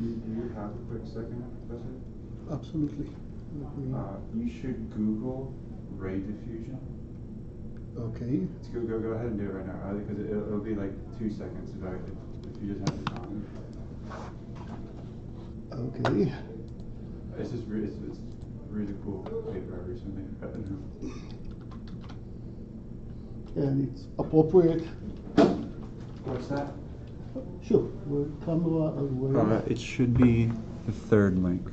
Do you have a quick second, Professor? Absolutely. You should Google ray diffusion. Okay. Go ahead and do it right now, because it'll be like 2 seconds if you just have the time. Okay. It's just it's really cool paper I recently read. And it's appropriate. What's that? Sure. Where camera away. It should be the third link.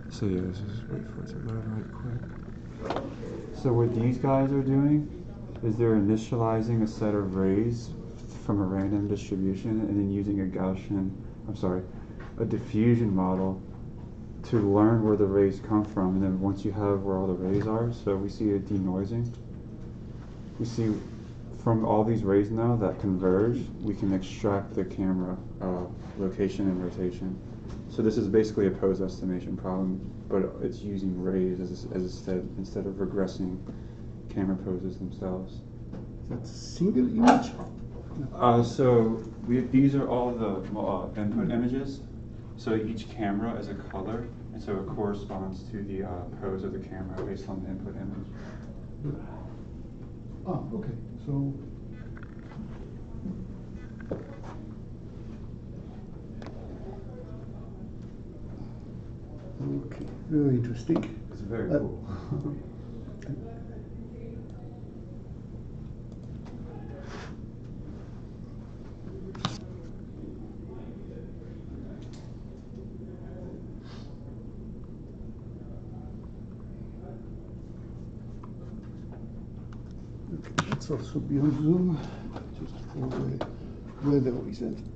So yeah, let's just wait for it to load right quick. So what these guys are doing is they're initializing a set of rays from a random distribution and then using a diffusion model to learn where the rays come from, and then once you have where all the rays are, so we see a denoising. We see from all these rays now that converge, we can extract the camera location and rotation. So this is basically a pose estimation problem, but it's using rays instead of regressing camera poses themselves. That's a single image? These are all the input images. So each camera is a color, and so it corresponds to the pose of the camera based on the input image. Ah, okay. So okay, very interesting. It's very cool. Okay, let's also be on Zoom, just for the weather reason.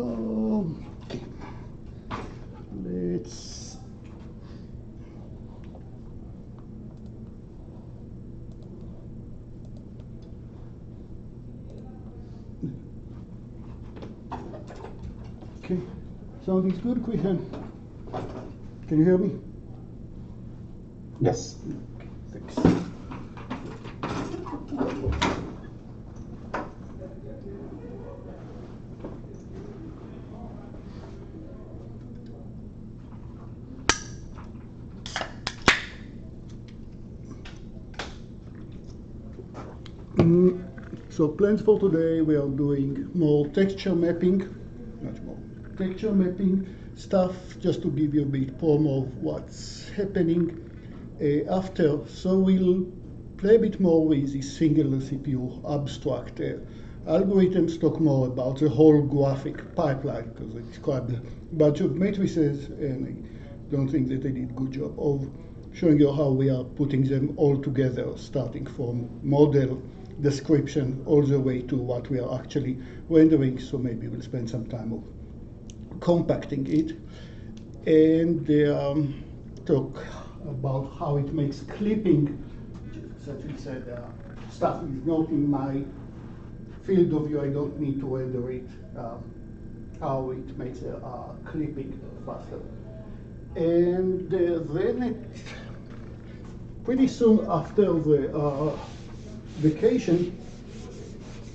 Okay. Let's okay. Sounding good, Christian? Can you hear me? Yes. Okay, thanks. So plans for today, we are doing more texture mapping, much more texture mapping stuff, just to give you a bit promo of what's happening after. So we'll play a bit more with this single CPU abstract algorithms, talk more about the whole graphic pipeline, because I described a bunch of matrices, and I don't think that I did a good job of showing you how we are putting them all together, starting from model description all the way to what we are actually rendering. So maybe we'll spend some time of compacting it, and talk about how it makes clipping, which essentially said stuff is not in my field of view, I don't need to render it, how it makes clipping faster. And then pretty soon after the vacation,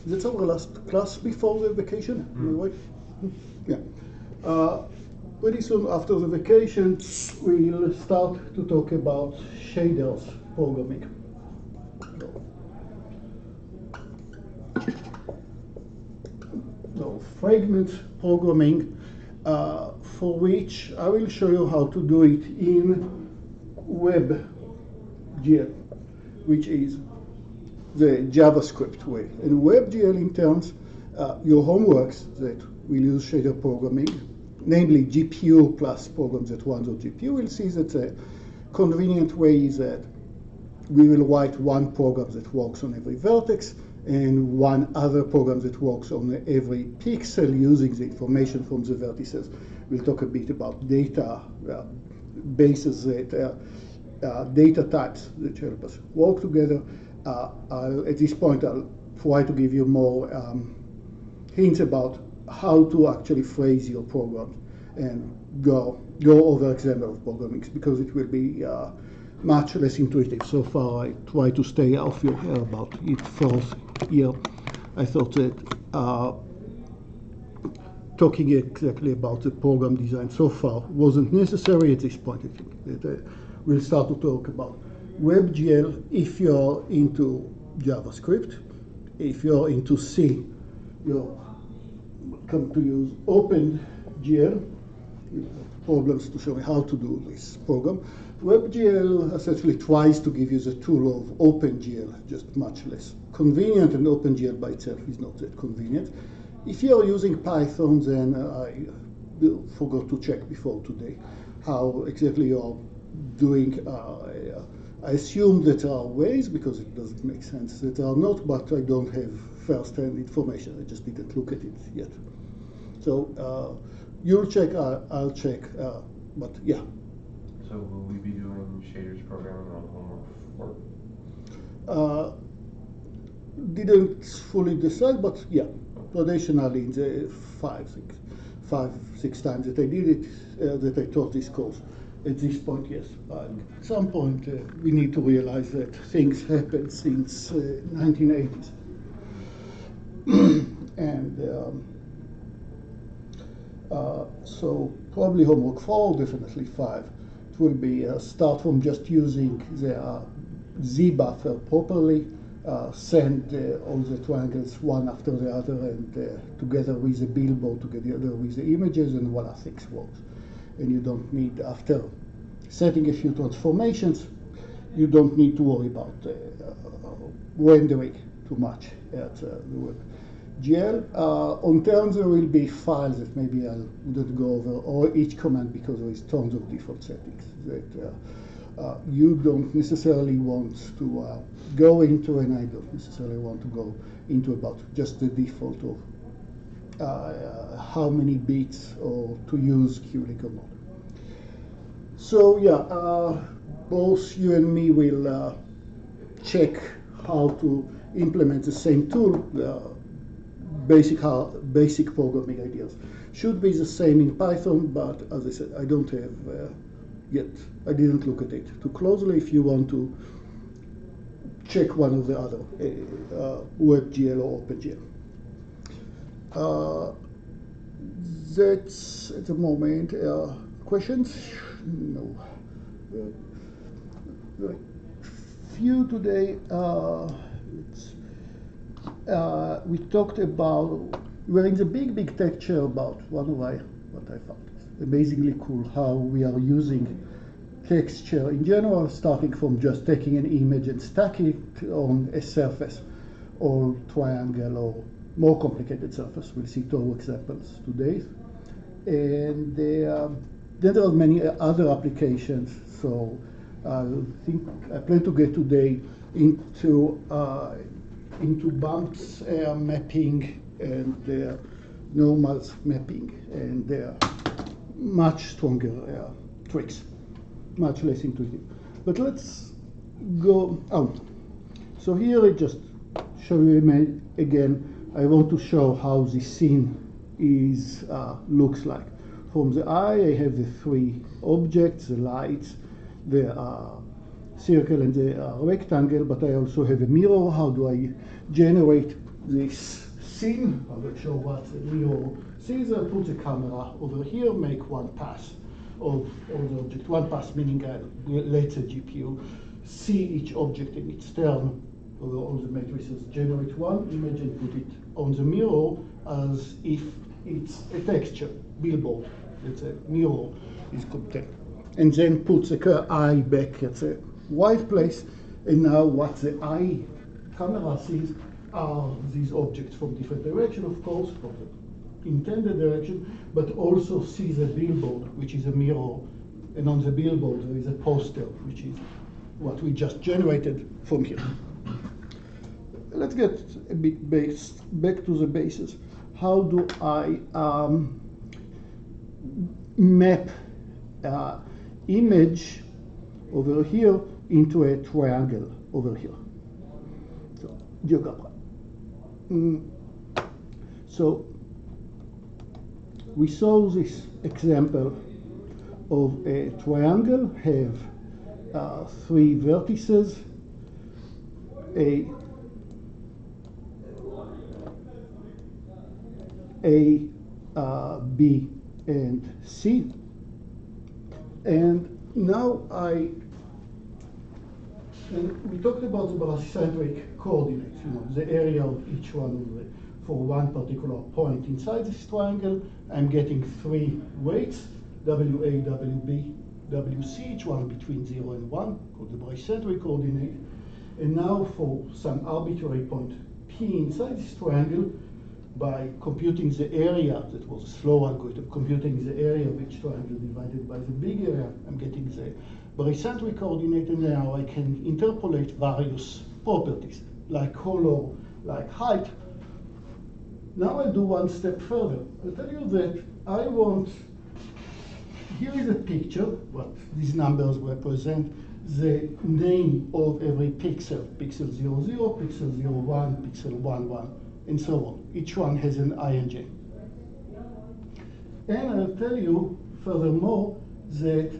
that's our last class before the vacation, am I right? Yeah. Pretty soon after the vacation, we'll start to talk about shaders programming. So fragment programming, for which I will show you how to do it in WebGL, which is the JavaScript way. And WebGL in terms, your homeworks that will use shader programming, namely GPU plus programs that run on GPU, will see that the convenient way is that we will write one program that works on every vertex and one other program that works on every pixel using the information from the vertices. We'll talk a bit about data bases, that data types that help us work together. At this point, I'll try to give you more hints about how to actually phrase your program and go over example of programming, because it will be much less intuitive. So far, I try to stay off your hair about it first year. I thought that talking exactly about the program design so far wasn't necessary at this point. I think that we'll start to talk about WebGL if you're into JavaScript. If you're into C, you'll come to use OpenGL. Problems to show me how to do this program. WebGL essentially tries to give you the tool of OpenGL, just much less convenient, and OpenGL by itself is not that convenient. If you're using Python, then I forgot to check before today how exactly you're doing. I assume that there are ways, because it doesn't make sense that there are not, but I don't have first-hand information. I just didn't look at it yet. So you'll check, I'll check, but yeah. So will we be doing shaders programming on homework 4? Didn't fully decide, but yeah, traditionally in the five, six times that I did it, that I taught this course, at this point, yes. At some point, we need to realize that things happened since 1980s. And so probably homework 4, definitely 5. It will be start from just using the Z buffer properly, send all the triangles one after the other, and together with the billboard, together with the images, and voila, things works. And you don't need, after setting a few transformations, you don't need to worry about rendering too much at the web. GL, on terms there will be files that maybe I wouldn't go over, or each command, because there is tons of default settings that you don't necessarily want to go into, and I don't necessarily want to go into about just the default of how many bits or to use cubical mode. So yeah, both you and me will check how to implement the same tool. Basic programming ideas should be the same in Python, but as I said, I don't have yet. I didn't look at it too closely. If you want to check one of the other, WebGL or OpenGL. That's at the moment. Questions? No. Very few today. We talked about, we're in the big texture about what I found amazingly cool, how we are using texture in general, starting from just taking an image and stacking it on a surface, or triangle, or more complicated surface. We'll see two examples today. And then there are many other applications. So I plan to get today into bumps mapping and normals mapping, and they are much stronger tricks, much less intuitive. But let's go out. So here I just show you again. I want to show how the scene looks like. From the eye, I have the three objects, the lights, the circle and the rectangle, but I also have a mirror. How do I generate this scene? I will show what the mirror sees. I put the camera over here, make one pass of the object. One pass meaning I let the GPU see each object in its turn over all the matrices, generate one image and put it on the mirror as if it's a texture, billboard. It's a mirror is contained. And then put the eye back at the white place. And now what the eye camera sees are these objects from different directions, of course, from the intended direction, but also sees a billboard, which is a mirror. And on the billboard, there is a poster, which is what we just generated from here. Let's get a bit back to the basis. How do I map image over here into a triangle over here? So, GeoGebra. So we saw this example of a triangle have three vertices, A, B, and C. And now we talked about the barycentric coordinates, the area of each one of the, for one particular point inside this triangle. I'm getting three weights, WA, WB, WC, each one between 0 and 1, called the barycentric coordinate. And now for some arbitrary point P inside this triangle, by computing the area, that was a slow algorithm, computing the area of each triangle divided by the big area, I'm getting the barycentric coordinate, and now I can interpolate various properties, like color, like height. Now I'll do one step further. I'll tell you that I want, here is a picture, what these numbers represent, the name of every pixel, pixel 0, 0, pixel 0, 1, pixel 1, 1. And so on. Each one has an INJ. And I'll tell you, furthermore, that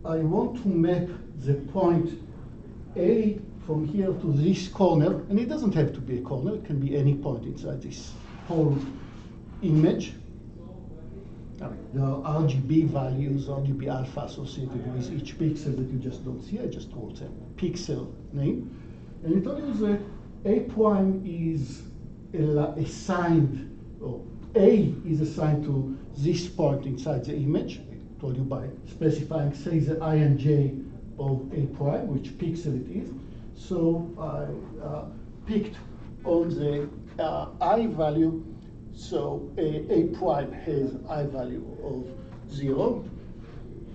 I want to map the point A from here to this corner, and it doesn't have to be a corner, it can be any point inside this whole image. There are RGB values, RGB alpha associated with each pixel that you just don't see. I just wrote a pixel name. And it tells you that A prime is assigned, or A is assigned to this point inside the image. I told you by specifying, say, the INJ of A prime, which pixel it is. So I picked on the I value. So A prime has I value of 0.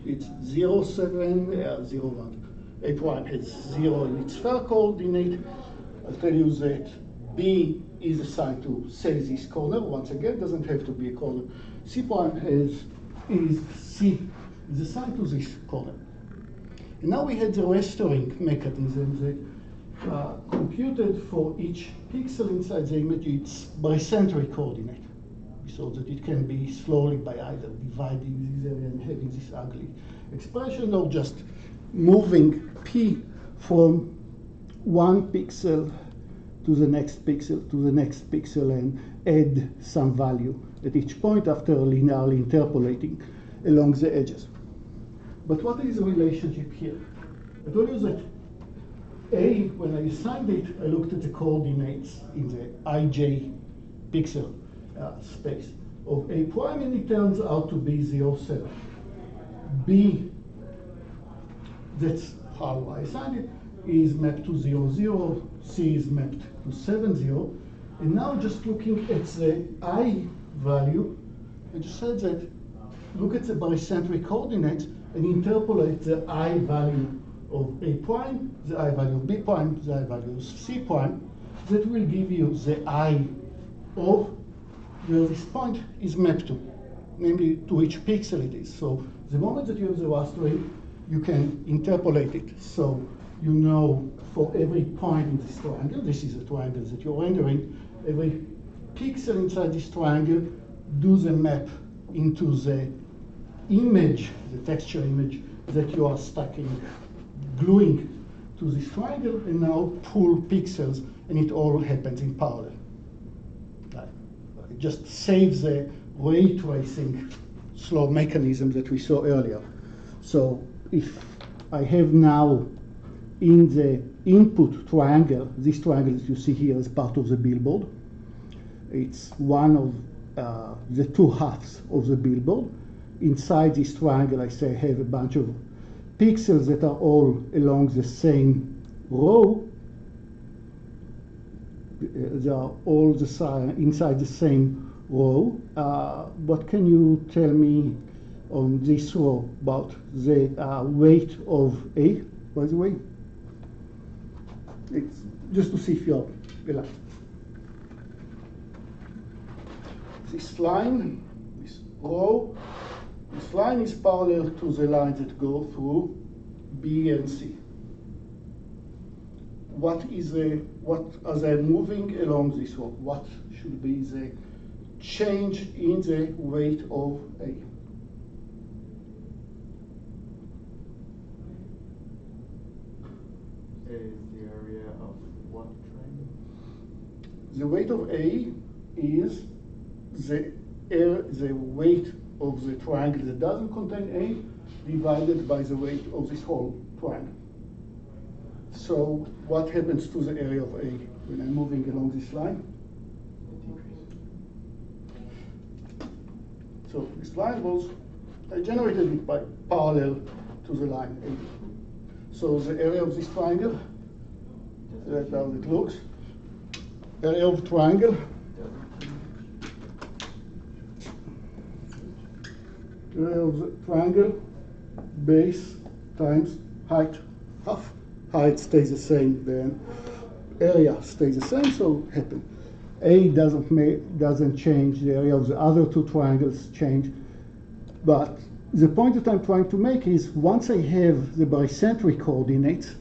It's 0, 7, 0, 1. A prime has 0 in its fair coordinate. I'll tell you that B is assigned to, say, this corner. Once again, doesn't have to be a corner. C prime is C is assigned to this corner. And now we had the restoring mechanism that computed for each pixel inside the image its bicentric coordinate, so that it can be slowly by either dividing this area and having this ugly expression, or just moving P from one pixel to the next pixel to the next pixel and add some value at each point after linearly interpolating along the edges. But what is the relationship here? I told you that A, when I assigned it, I looked at the coordinates in the ij pixel space of A prime, and it turns out to be 0, 7. B, that's how I assigned it, is mapped to 0, 0. C is mapped to 7, 0. And now just looking at the I value, I just said that look at the bicentric coordinates and interpolate the I value of A prime, the I value of B prime, the I value of C prime. That will give you the I of where this point is mapped to, namely to which pixel it is. So the moment that you have the rastering, you can interpolate it. So you know for every point in this triangle, this is a triangle that you're rendering, every pixel inside this triangle, do the map into the image, the texture image that you are stacking, gluing to this triangle, and now pull pixels, and it all happens in parallel. It just saves the ray tracing slow mechanism that we saw earlier. So if I have now in the input triangle, this triangle that you see here is part of the billboard. It's one of the two halves of the billboard. Inside this triangle, I say I have a bunch of pixels that are all along the same row. They are all inside the same row. What can you tell me on this row about the weight of A, by the way? It's just to see if you're alive. This line, this row, this line is parallel to the lines that go through B and C. What as I'm moving along this row, what should be the change in the weight of A? Is the area of what triangle? The weight of A is the weight of the triangle that doesn't contain A divided by the weight of this whole triangle. So what happens to the area of A when I'm moving along this line? So this line was, I generated it by parallel to the line A. So the area of this triangle, that's how it looks. Area of triangle. Area of the triangle, base times height, half. Height stays the same, then area stays the same, so happen. A doesn't change, the area of the other two triangles change. But the point that I'm trying to make is once I have the bicentric coordinates,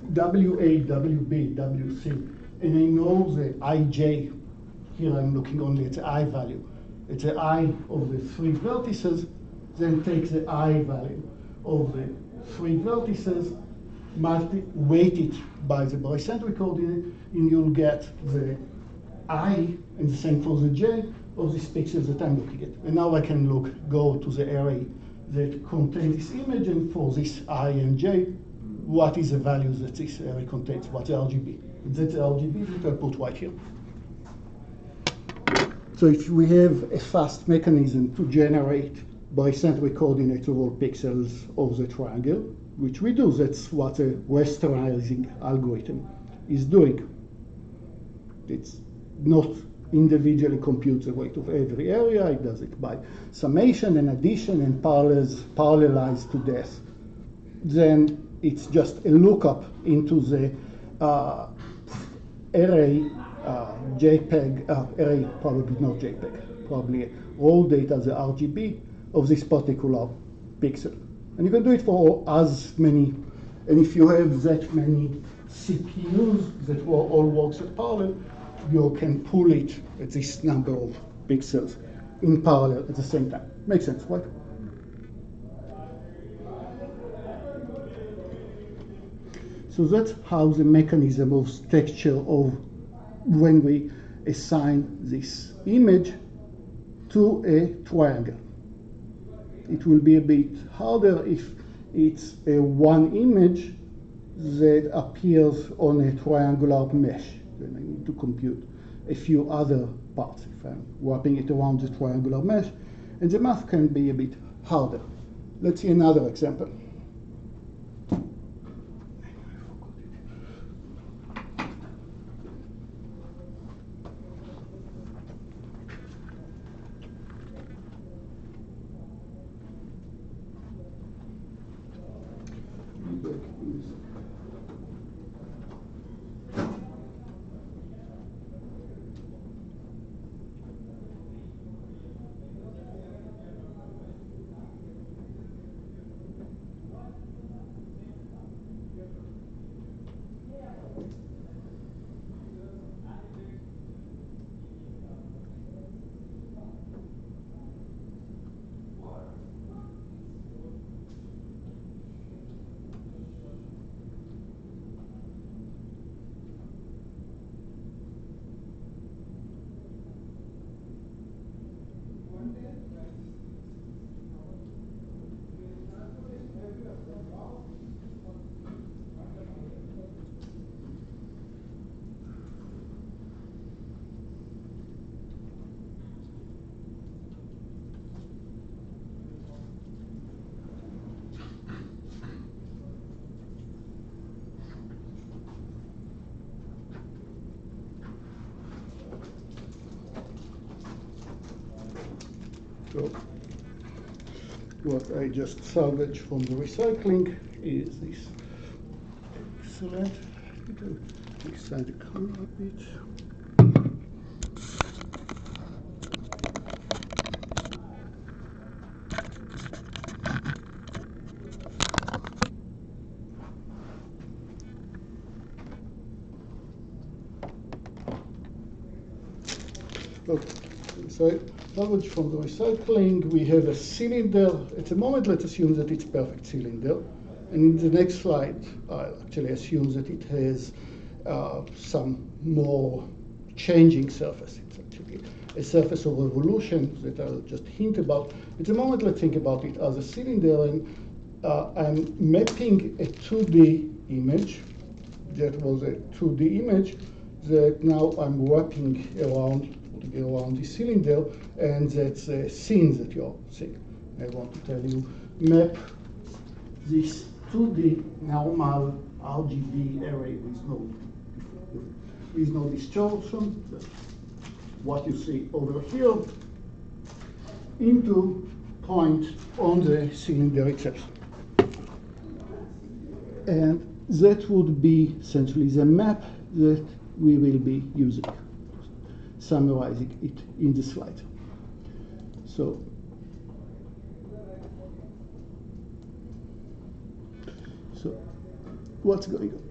WA, WB, WC, and I know the IJ, here I'm looking only at the I value, it's the I of the three vertices, then take the I value of the three vertices, weight it by the bicentric coordinate, and you'll get the I, and the same for the J, of these pixels that I'm looking at. And now I can go to the array that contains this image, and for this I and J, what is the value that this array contains, what's the RGB. And that's the RGB that I put right here. So if we have a fast mechanism to generate bicentric coordinates of all pixels of the triangle, which we do, that's what a rasterizing algorithm is doing. It's not individually computes the weight of every area, it does it by summation and addition and parallelize to death. Then it's just a lookup into the array JPEG, array probably not JPEG, probably raw data, the RGB of this particular pixel. And you can do it for as many, and if you have that many CPUs that all works at parallel, you can pull it at this number of pixels in parallel at the same time. Makes sense, right? So that's how the mechanism of texture of when we assign this image to a triangle. It will be a bit harder if it's a one image that appears on a triangular mesh. Then I need to compute a few other parts if I'm wrapping it around the triangular mesh, and the math can be a bit harder. Let's see another example. So what I just salvaged from the recycling is this. Excellent. Extend the camera a bit. Okay, so salvage from the recycling, we have a cylinder. At the moment, let's assume that it's perfect cylinder. And in the next slide, I'll actually assume that it has some more changing surface. It's actually a surface of revolution that I'll just hint about. At the moment, let's think about it as a cylinder, and I'm mapping a 2D image. That was a 2D image that now I'm wrapping around the cylinder, and that's a scene that you're seeing. I want to tell you, map this 2D normal RGB array with no distortion, what you see over here, into point on the cylinder itself. And that would be essentially the map that we will be using, summarizing it in the slide. So what's going on?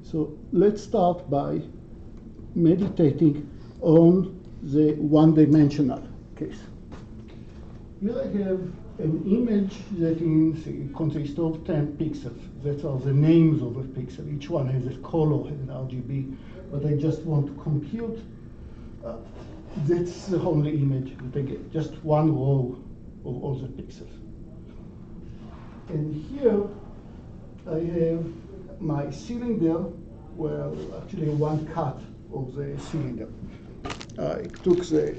So let's start by meditating on the one-dimensional case. Here I have an image that consists of 10 pixels. That are the names of a pixel. Each one has a color, has an RGB, but I just want to compute. That's the only image that I get, just one row of all the pixels. And here I have my cylinder, well, actually one cut of the cylinder. I took the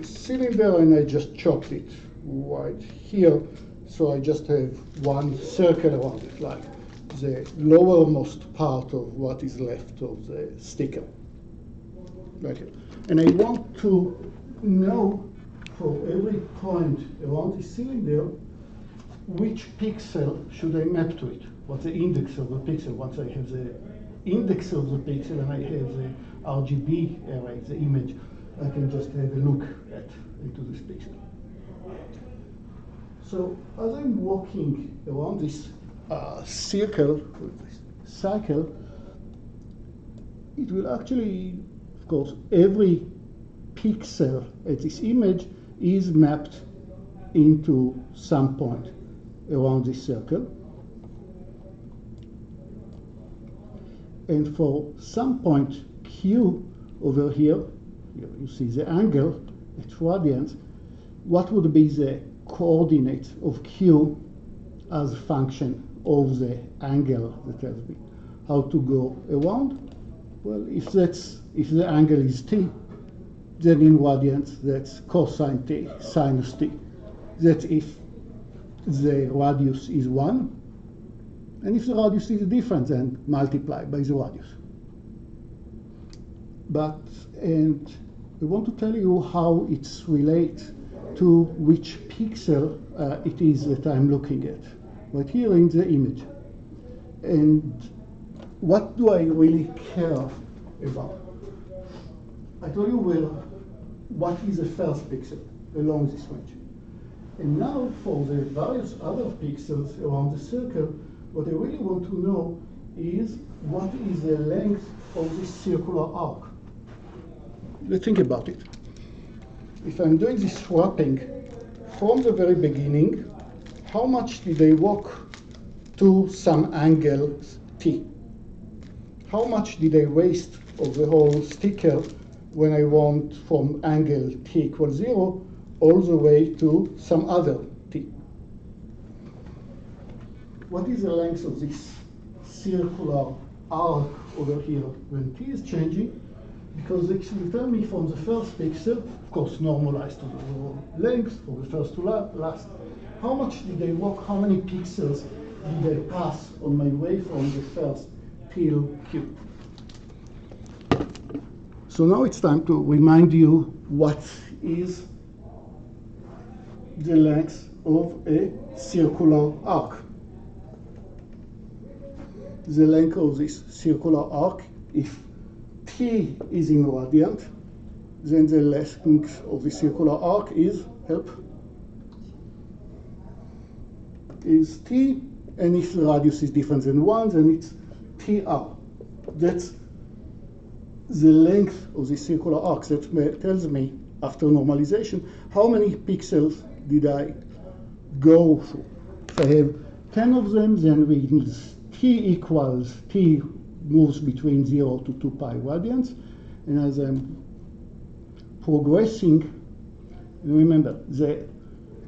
cylinder and I just chopped it right here, so I just have one circle around it, like the lowermost part of what is left of the sticker. Right here. And I want to know for every point around the cylinder, which pixel should I map to it? What's the index of the pixel? Once I have the index of the pixel and I have the RGB array, the image, I can just have a look into this pixel. So as I'm walking around this circle, this cycle, it will actually, of course, every pixel at this image is mapped into some point around this circle. And for some point Q over here, you see the angle at radians, what would be the coordinate of Q as a function of the angle that tells me how to go around? Well, if the angle is t, then in radians that's cosine t, sinus t. That if the radius is 1, and if the radius is different, then multiply by the radius. And I want to tell you how it's related to which pixel it is that I'm looking at, right here in the image. And what do I really care about? I told you what is the first pixel along this range. And now for the various other pixels around the circle, what I really want to know is what is the length of this circular arc. Let's think about it. If I'm doing this swapping from the very beginning, how much did I walk to some angle t? How much did I waste of the whole sticker when I went from angle t equals 0 all the way to some other t? What is the length of this circular arc over here when t is changing? Because it will tell me from the first pixel, of course normalized to the length, from the first to last, how much did I walk, how many pixels did I pass on my way from the first till Q. So now it's time to remind you what is the length of a circular arc. The length of this circular arc, if t is in radiant, then the length of the circular arc is, is t, and if the radius is different than 1, then it's tr. That's the length of the circular arc. That tells me, after normalization, how many pixels did I go through. If I have 10 of them, then t moves between 0 to 2 pi radians. And as I'm progressing, remember, the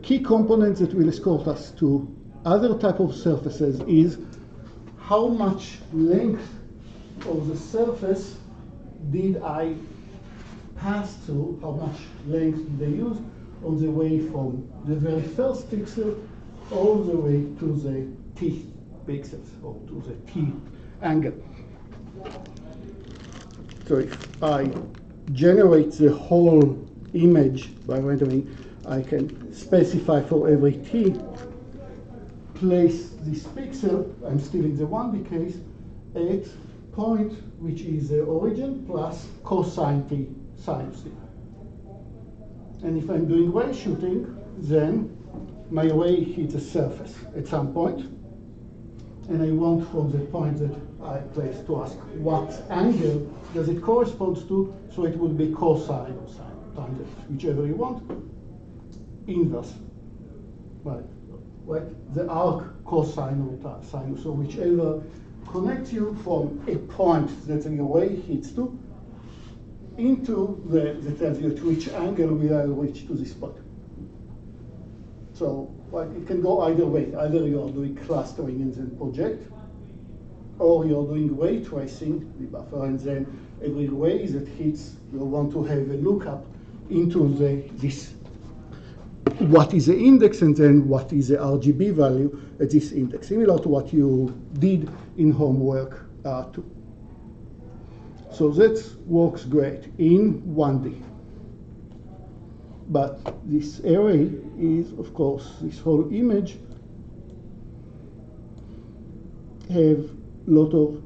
key component that will escort us to other type of surfaces is how much length of the surface did I pass through, how much length did I use on the way from the very first pixel all the way to the t pixels, or to the t angle. So if I generate the whole image by rendering, I can specify for every t, place this pixel, I'm still in the 1D case, at point which is the origin plus cosine t sinus t. And if I'm doing ray shooting, then my ray hits a surface at some point, and I want from the point that I placed to ask what angle does it correspond to, so it would be cosine or sine, tangent, whichever you want, inverse, right? The arc cosine or sinus, so whichever connects you from a point that the ray hits to into that tells you at which angle will I reach to this point. So it can go either way. Either you are doing clustering and then project, or you're doing ray tracing, the buffer, and then every ray that hits, you want to have a lookup into this. What is the index, and then what is the RGB value at this index, similar to what you did in homework 2. So that works great in 1D. But this array is, of course, this whole image have a lot of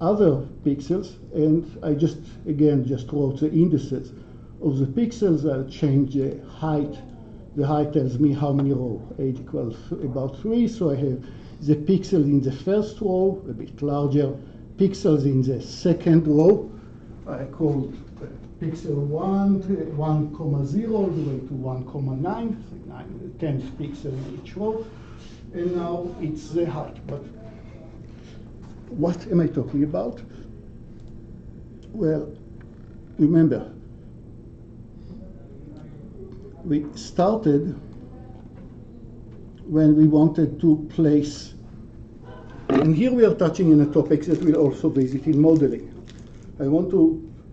other pixels, and I just wrote the indices of the pixels. I'll change the height. The height tells me how many rows. Age equals about 3, so I have the pixel in the first row, a bit larger, pixels in the second row. I called pixel 1 to 1,0 all the way to 1,9, so 10 pixels in each row, and now it's the height. But what am I talking about? Well, remember, we started when we wanted to place, and here we are touching on a topic that we'll also visit in modeling.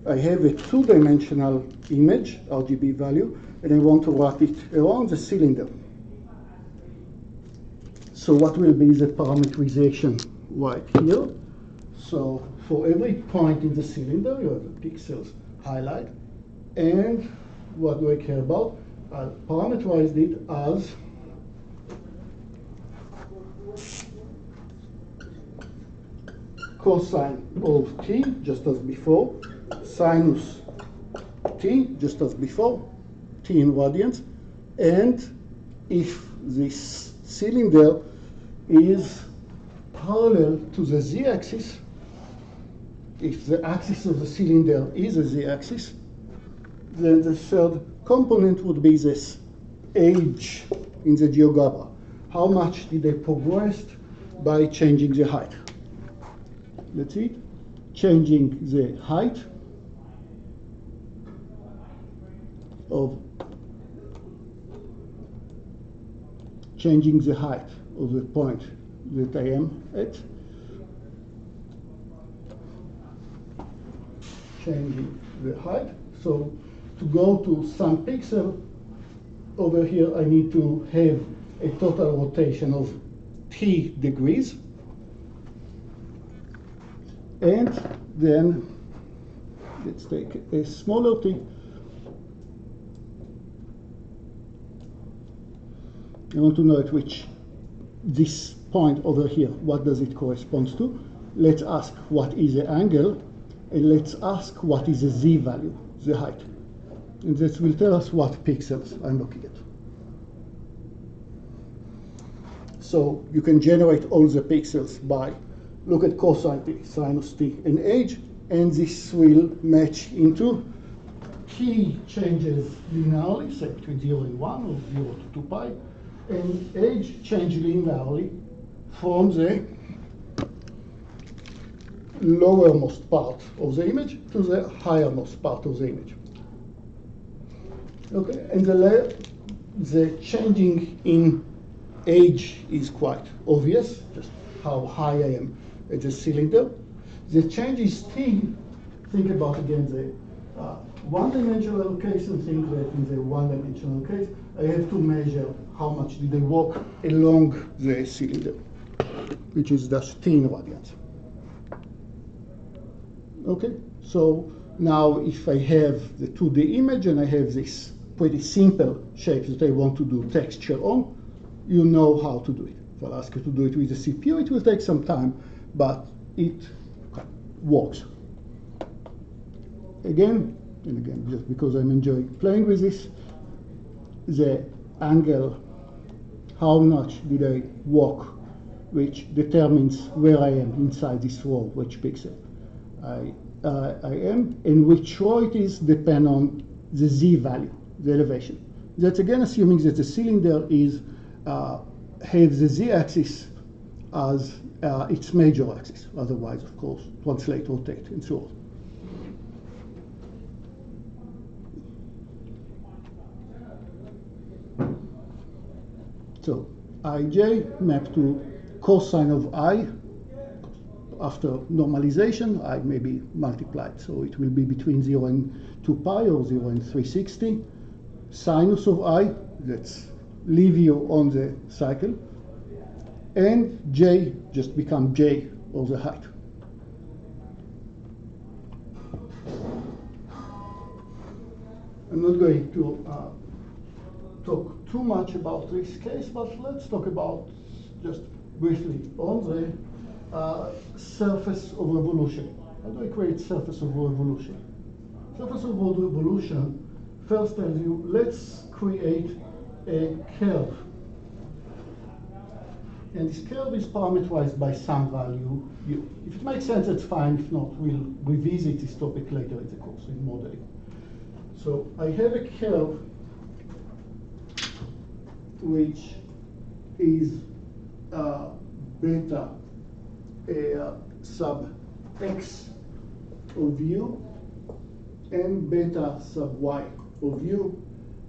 I have a two-dimensional image, RGB value, and I want to wrap it around the cylinder. So what will be the parameterization right here? So for every point in the cylinder, you have the pixels highlight, and what do I care about? I parameterized it as cosine of t, just as before, sinus t, just as before, t in radians, and if this cylinder is parallel to the z-axis, if the axis of the cylinder is a z-axis, then the third component would be this age in the GeoGebra. How much did they progress by changing the height? That's it. Changing the height of the point that I am at. Changing the height. So to go to some pixel over here, I need to have a total rotation of t degrees. And then let's take a smaller t. I want to know at which this point over here, what does it correspond to? Let's ask what is the angle, and let's ask what is the z value, the height. And this will tell us what pixels I'm looking at. So you can generate all the pixels by look at cosine t, sinus t, and age, and this will match into t changes linearly, say between 0 and 1 or 0 to 2 pi, and age change linearly from the lowermost part of the image to the highermost part of the image. Okay, and the changing in age is quite obvious, just how high I am at the cylinder. The change is t. Think about again the one-dimensional case and think that in the one-dimensional case, I have to measure how much did I walk along the cylinder, which is just t in radians. Okay, so now if I have the 2D image and I have this pretty simple shape that I want to do texture on, you know how to do it. If I'll ask you to do it with the CPU, it will take some time, but it works. Again and again, just because I'm enjoying playing with this, the angle, how much did I walk, which determines where I am inside this row, which pixel I am, and which row it is depend on the z value, the elevation. That's again assuming that the cylinder is have the z-axis as its major axis. Otherwise, of course, translate, rotate, and so on. So ij mapped to cosine of I. After normalization, I may be multiplied. So it will be between 0 and 2 pi or 0 and 360. Sinus of I, that's leave you on the cycle. And j just become j, or the height. I'm not going to talk too much about this case, but let's talk about just briefly on the surface of revolution. How do I create surface of revolution? Surface of revolution first tells you, let's create a curve. And this curve is parameterized by some value u. If it makes sense, that's fine. If not, we'll revisit this topic later in the course in modeling. So I have a curve which is beta sub x of u and beta sub y of u,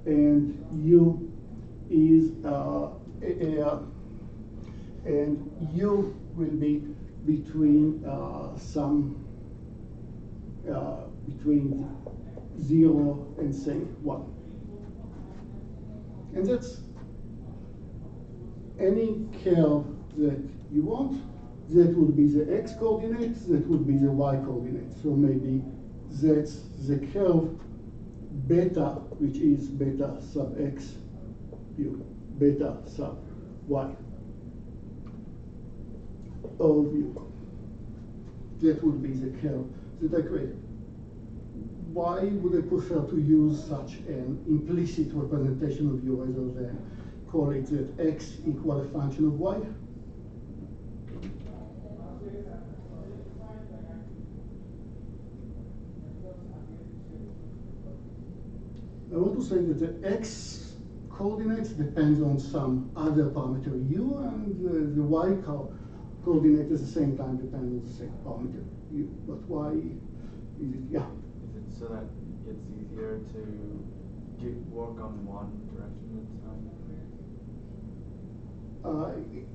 and u is and u will be between between 0 and say 1. And that's any curve that you want. That would be the x coordinate, that would be the y coordinate. So maybe that's the curve beta, which is beta sub x u, beta sub y of u. That would be the curve that I created. Why would I prefer to use such an implicit representation of u rather than call it that x equal a function of y? I want to say that the x coordinates depends on some other parameter u, and the y coordinate at the same time depends on the same parameter u. But why is it? Yeah. Is it so that it's easier to work on one direction at a time?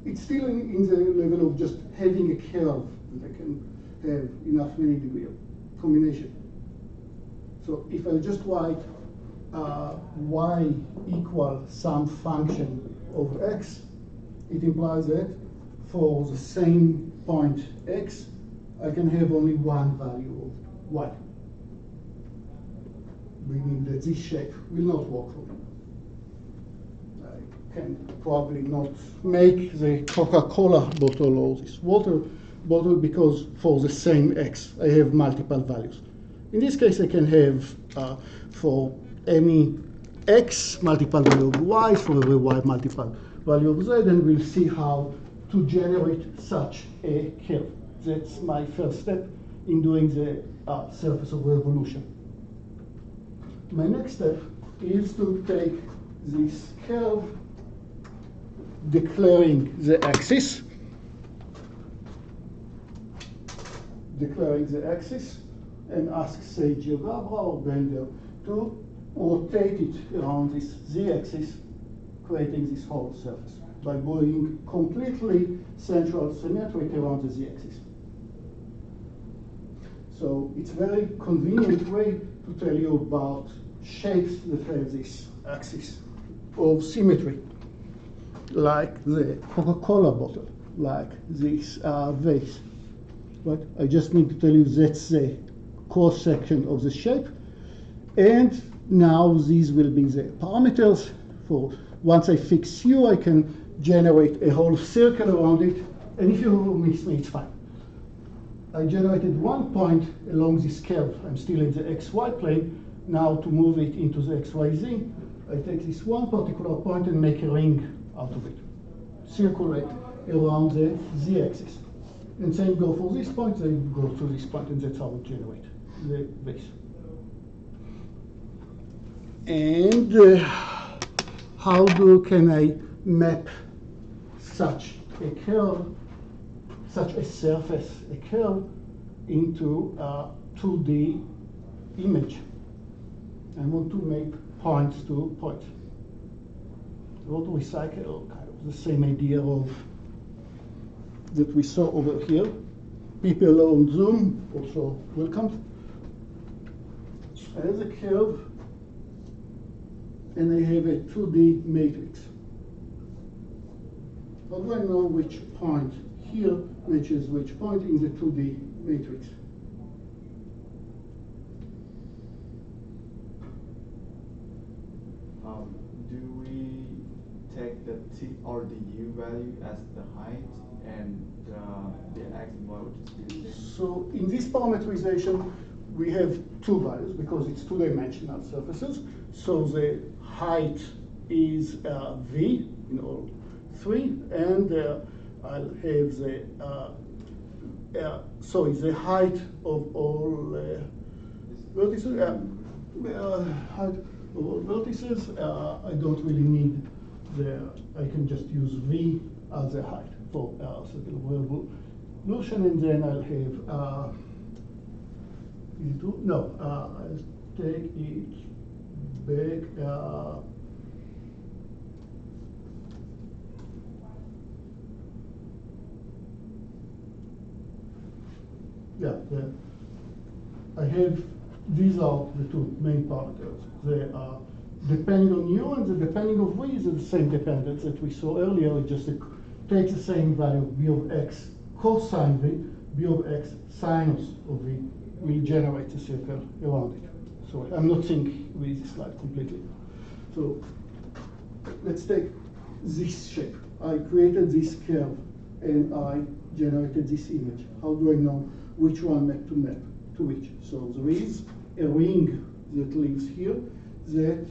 It's still in the level of just having a curve that I can have enough many degree of combination. So if I just write y equal some function of x, it implies that for the same point x, I can have only one value of y, meaning that this shape will not work for me. I can probably not make the Coca-Cola bottle or this water bottle because for the same x, I have multiple values. In this case, I can have for any x multiple value of y, for every y multiple value of z, and we'll see how to generate such a curve. That's my first step in doing the surface of revolution. My next step is to take this curve, declaring the axis, and ask, say, GeoGebra or Blender to rotate it around this z-axis, creating this whole surface by going completely central symmetric around the z-axis. So it's a very convenient way to tell you about shapes that have this axis of symmetry, like the Coca-Cola bottle, like this vase. But I just need to tell you that's the cross section of the shape, and now these will be the parameters. For once I fix u, I can generate a whole circle around it, and if you miss me, it's fine. I generated one point along this curve. I'm still in the xy plane. Now to move it into the xyz, I take this one particular point and make a ring out of it. Circulate around the z-axis. And same go for this point, then go to this point, and that's how we generate the base. And how can I map such a curve, such a surface, a curve, into a 2D image? I want to make points to points. I want to recycle kind of the same idea of that we saw over here. People on Zoom also welcome. I have a curve, and I have a 2D matrix. How do I know which point here matches which point in the 2D matrix? t or the u value as the height and the x and y would just be the same? So in this parameterization, we have two values because it's two-dimensional surfaces. So the height is v in all three, and I'll have the sorry, the height of all vertices. Height of all vertices. I don't really need I can just use v as the height for circular revolution, and then I'll have. No, I'll take it back. Yeah, I have, these are the two main parameters. They are depending on u, and the depending of v is the same dependence that we saw earlier. It just takes the same value, b of x cosine v, b of x sinus of v, will generate a circle around it. So I'm not syncing with this slide completely. So let's take this shape. I created this curve and I generated this image. How do I know which one to map to which? So there is a ring that lives here that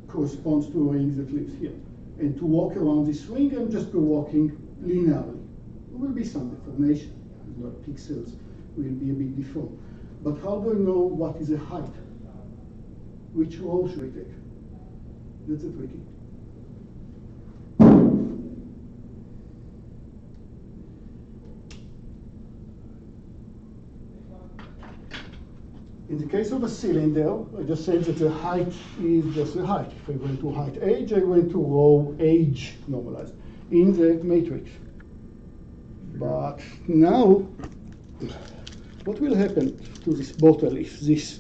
corresponds to a ring that lives here. And to walk around this ring, I'm just walking linearly. There will be some deformation. The pixels will be a bit deformed. But how do I know what is the height? Which row should I take? That's a tricky. In the case of a cylinder, I just said that the height is just the height. If I went to height h, I went to row h normalized in the matrix. But now, what will happen to this bottle if this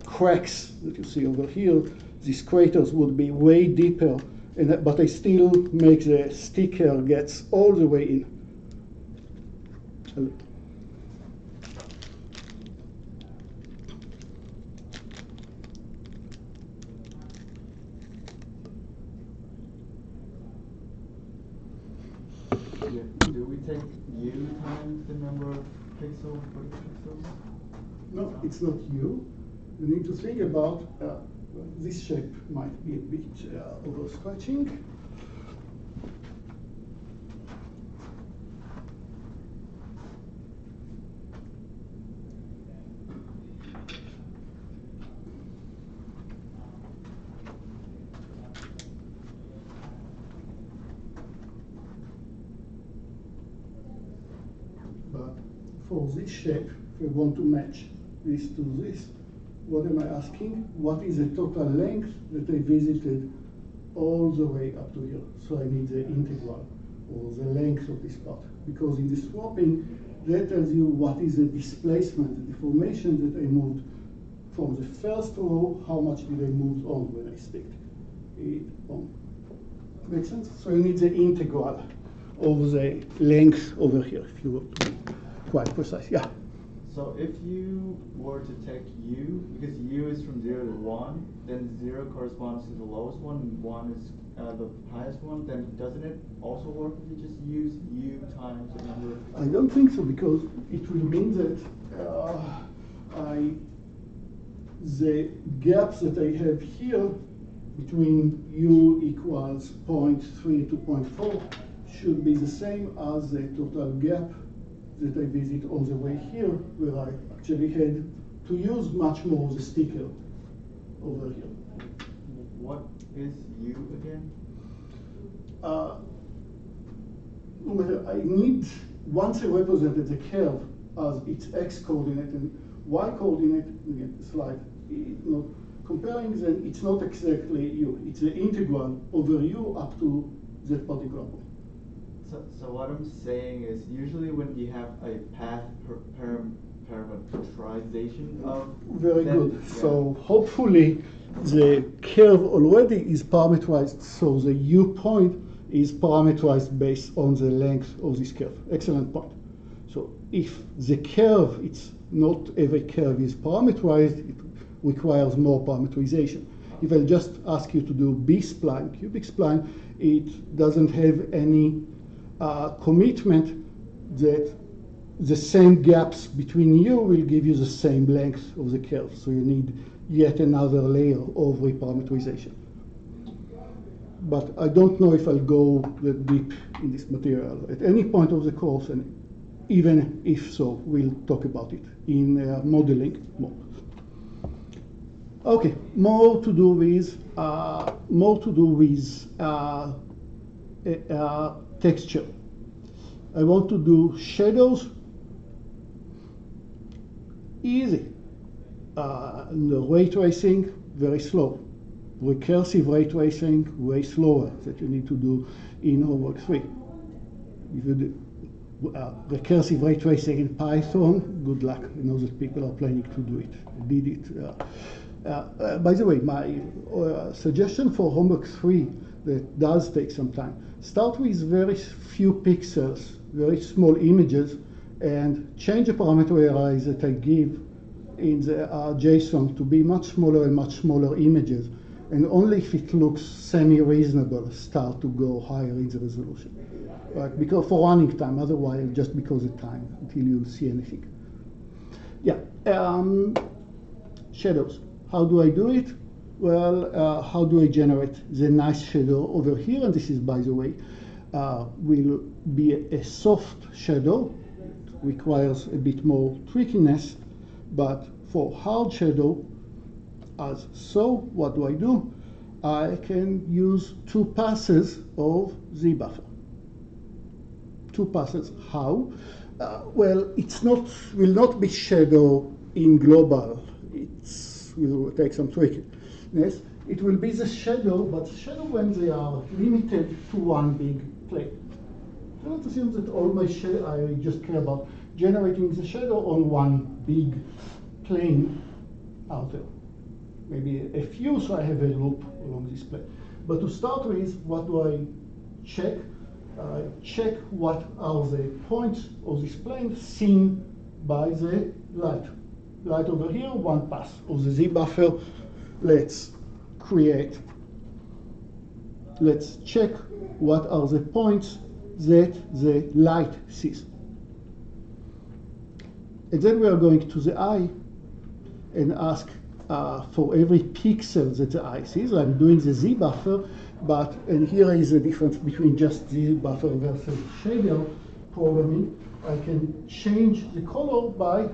cracks that you see over here, these craters would be way deeper, but I still make the sticker gets all the way in. Do we take u times the number of pixels for each pixel? No, it's not u. You need to think about this shape might be a bit over scratching. But for this shape, if we want to match this to this, what am I asking? What is the total length that I visited all the way up to here? So I need the integral, or the length of this part. Because in the swapping, that tells you what is the displacement, the deformation that I moved from the first row, how much did I move on when I stick it on. Make sense? So you need the integral of the length over here, if you want to be quite precise. Yeah? So if you were to take u, because u is from 0 to 1, then 0 corresponds to the lowest one, and 1 is the highest one, then doesn't it also work if you just use u times the number of pixels? I don't think so, because it will mean that the gaps that I have here between u equals 0.3 to 0.4 should be the same as the total gap that I visit on the way here, where I actually had to use much more of the sticker over here. What is u again? I need, once I represented the curve as its x coordinate and y coordinate, again, slide, not comparing them, it's not exactly u. It's the integral over u up to that particular point. So what I'm saying is, usually when you have a path parameterization of... Very good. Yeah. So hopefully the curve already is parameterized, so the u point is parameterized based on the length of this curve. Excellent point. So if the curve, it's not every curve is parameterized, it requires more parameterization. If I just ask you to do B-spline, cubic spline, it doesn't have any commitment that the same gaps between you will give you the same length of the curve. So you need yet another layer of reparameterization. But I don't know if I'll go that deep in this material at any point of the course, and even if so, we'll talk about it in modeling more. Okay, more to do with texture. I want to do shadows. Easy. The ray tracing, very slow. Recursive ray tracing, way slower, that you need to do in homework 3. If you do recursive ray tracing in Python, good luck. I know that people are planning to do it. I did it. By the way, my suggestion for homework 3 that does take some time, start with very few pixels, very small images, and change the parameter arrays that I give in the JSON to be much smaller and much smaller images. And only if it looks semi-reasonable, start to go higher in the resolution. Right? Because for running time, otherwise just because of time, until you see anything. Yeah, shadows. How do I do it? Well, how do I generate the nice shadow over here? And this is, by the way, will be a soft shadow. It requires a bit more trickiness, but for hard shadow, as so, what do? I can use 2 passes of the buffer. 2 passes. How? Well, it's not will not be shadow in global. It will take some trickiness. It will be the shadow, but shadow when they are limited to one big plane. Don't assume that all my shadow, I just care about generating the shadow on one big plane out there. Maybe a few, so I have a loop along this plane. But to start with, what do I check? Check what are the points of this plane seen by the light. Light over here, 1 pass of the Z buffer. Let's check what are the points that the light sees. And then we are going to the eye and ask for every pixel that the eye sees. I'm doing the Z buffer, and here is the difference between just Z buffer versus shader programming. I can change the color by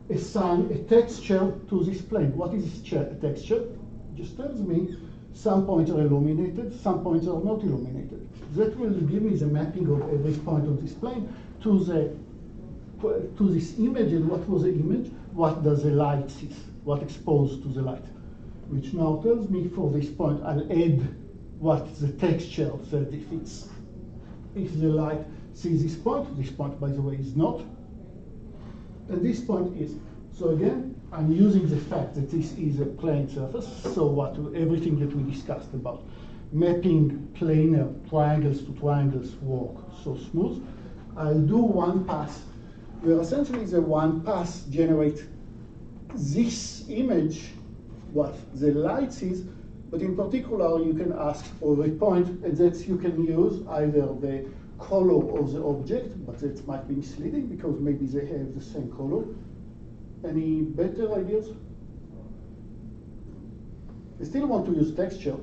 assign a texture to this plane. What is this texture? It just tells me some points are illuminated, some points are not illuminated. That will give me the mapping of every point of this plane to this image. And what was the image? What does the light see? What exposed to the light? Which now tells me for this point, I'll add what the texture said if the light sees this point, by the way, is not. And this point is. So again, I'm using the fact that this is a plane surface. So everything that we discussed about mapping planar triangles to triangles work so smooth. I'll do 1 pass, where essentially the 1 pass generates this image, what the light sees, but in particular you can ask for a point, and that you can use either the color of the object, but that might be misleading because maybe they have the same color. Any better ideas? I still want to use texture,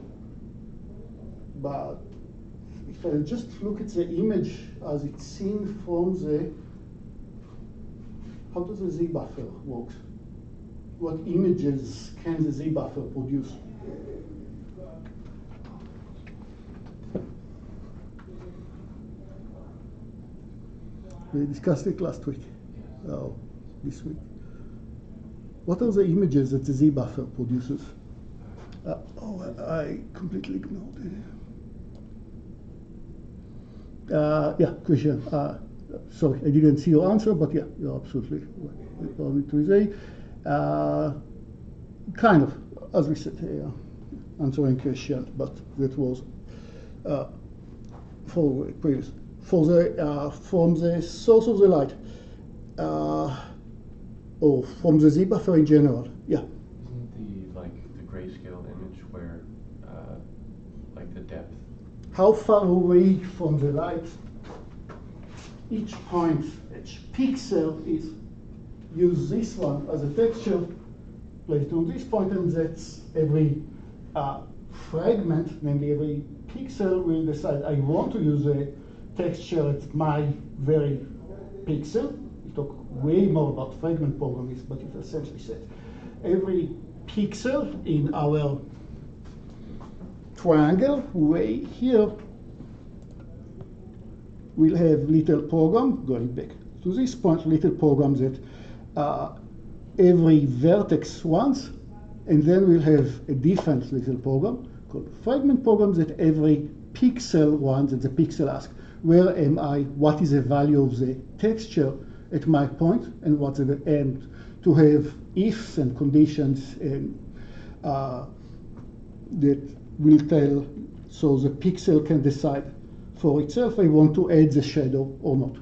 but if I just look at the image as it's seen from how does the Z buffer work? What images can the Z buffer produce? We discussed it last week, this week. What are the images that the Z buffer produces? I completely ignored it. Yeah, Christian. Sorry, I didn't see your answer, but yeah, you're absolutely right. Kind of, as we said, answering Christian, but that was for previous. For the from the source of the light, or from the Z buffer in general, yeah. Isn't the grayscale image where depth. How far away from the light each point, each pixel is. Use this one as a texture, place it on this point, and that's every fragment, namely every pixel, will decide I want to use a texture at my very pixel. We talk way more about fragment programming, but it essentially says every pixel in our triangle way here will have little program, going back to this point, little programs that every vertex wants, and then we'll have a different little program called fragment programs that every pixel wants, and the pixel asks, where am I, what is the value of the texture at my point, and what's at the end, to have ifs and conditions and that will tell, so the pixel can decide for itself, I want to add the shadow or not.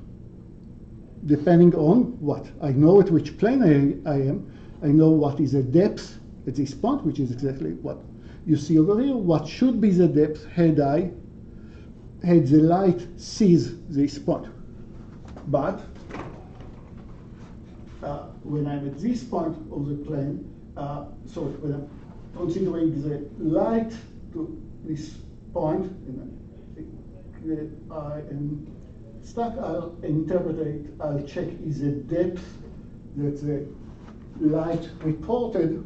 Depending on what? I know at which plane I am. I know what is the depth at this point, which is exactly what you see over here. What should be the depth had the light sees this point. But when I'm at this point of the plane, so when I'm considering the light to this point, and I am stuck, I'll interpret it, I'll check is the depth that the light reported,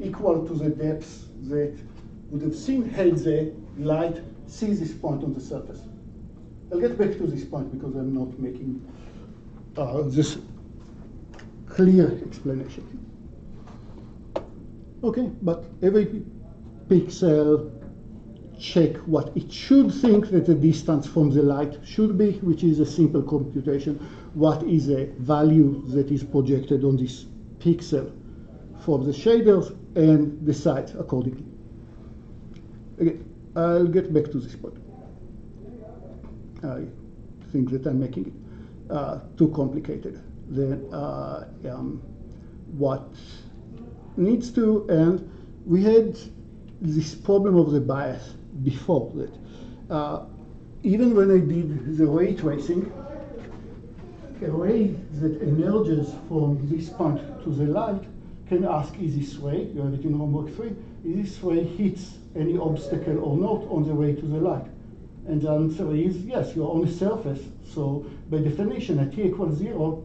equal to the depth that would have seen had the light sees this point on the surface. I'll get back to this point because I'm not making this clear explanation. Okay, but every pixel check what it should think that the distance from the light should be, which is a simple computation. What is the value that is projected on this pixel from the shaders, and decide accordingly. Again, I'll get back to this point. I think that I'm making it too complicated than what needs to, and we had this problem of the bias before that. Even when I did the ray tracing, a ray that emerges from this point to the light can ask, is this ray, you have it in homework 3, is this ray hits any obstacle or not on the way to the light? And the answer is yes, you're on a surface, so by definition at t equals 0,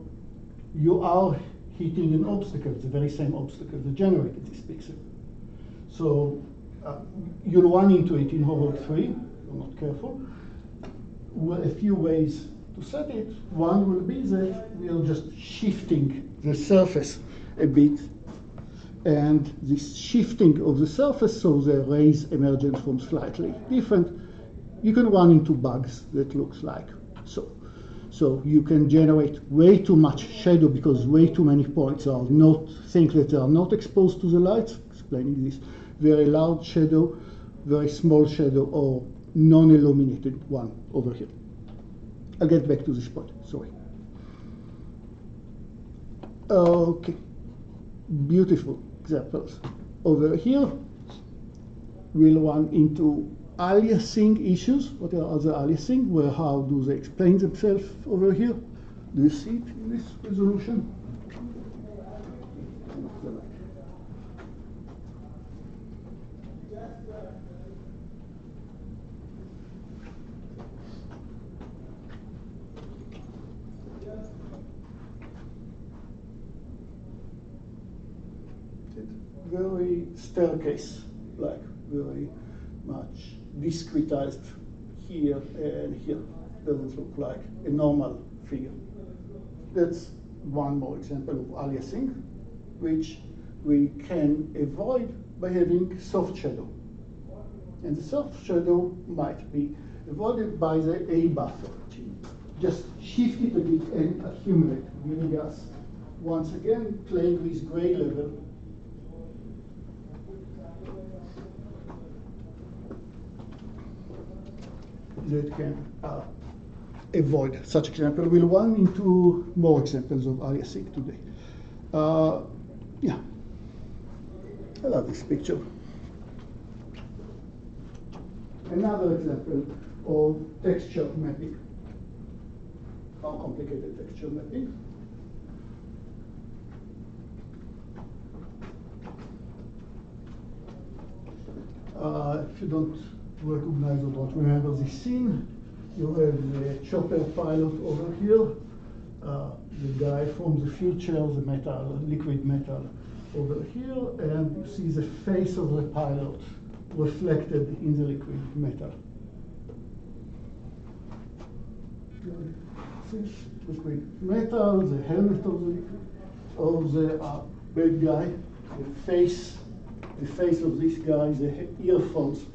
you are hitting an obstacle, the very same obstacle that generated this pixel. So you'll run into it in homework 3, you're not careful. Well, a few ways to set it. One will be that we are just shifting the surface a bit, and this shifting of the surface, so the rays emergent from slightly different, you can run into bugs that looks like so. So you can generate way too much shadow because way too many points are not, think that they are not exposed to the light, explaining this very large shadow, very small shadow, or non-illuminated one over here. I'll get back to this point, sorry. Okay, beautiful examples. Over here, we'll run into aliasing issues. What are other aliasing? Well, how do they explain themselves over here? Do you see it in this resolution? Very staircase-like, very much discretized here and here. Doesn't look like a normal figure. That's one more example of aliasing, which we can avoid by having soft shadow. And the soft shadow might be avoided by the A buffer. Just shift it a bit and accumulate, giving us, once again, playing with gray level. That can avoid such example. We'll run into more examples of aliasing today. Yeah, I love this picture. another example of texture mapping. How complicated texture mapping? If you don't recognize or don't remember this scene, you have the chopper pilot over here, the guy from the future, the metal, liquid metal over here, and you see the face of the pilot reflected in the liquid metal. This liquid metal, the helmet of the bad guy, the face of this guy, the earphones.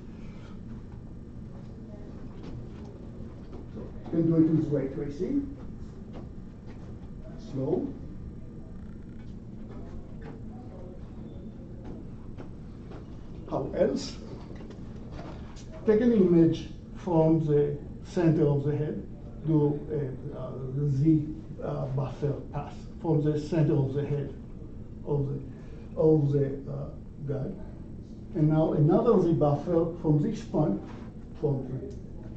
So you can do it with ray tracing. Slow. How else? Take an image from the center of the head, do the Z buffer pass from the center of the head of the guy, and now another Z buffer from this point, from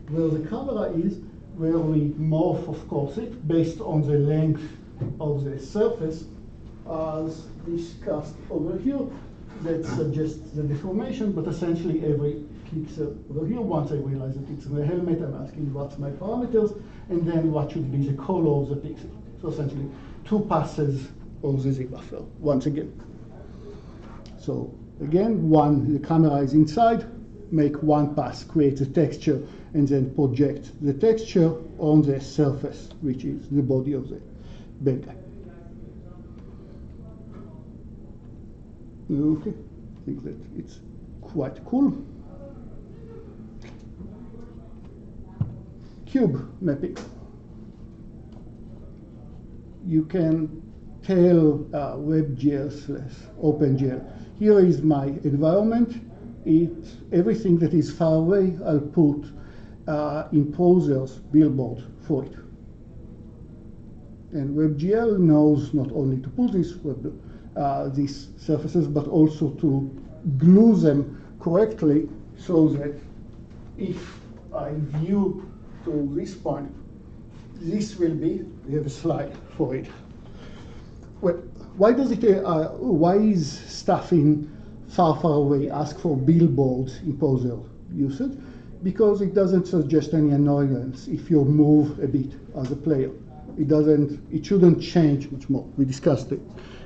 where the camera is, where we morph, of course, it based on the length of the surface, as this cast over here that suggests the deformation, but essentially every pixel over here, once I realize that it's in the helmet, I'm asking what's my parameters, and then what should be the color of the pixel. So essentially, two passes of the Z buffer, once again. So again, the camera is inside, make one pass, create a texture, and then project the texture on the surface, which is the body of the bad guy. Okay, I think that it's quite cool. Cube mapping. You can tell WebGL/OpenGL. Here is my environment. Everything that is far away, I'll put in Browser's billboard for it. And WebGL knows not only to put these surfaces, but also to glue them correctly so that if I view to this point, this will be, we have a slide for it. Well, why is stuff in far away ask for billboards in browser usage? Because it doesn't suggest any annoyance if you move a bit as a player. It shouldn't change much more. We discussed it.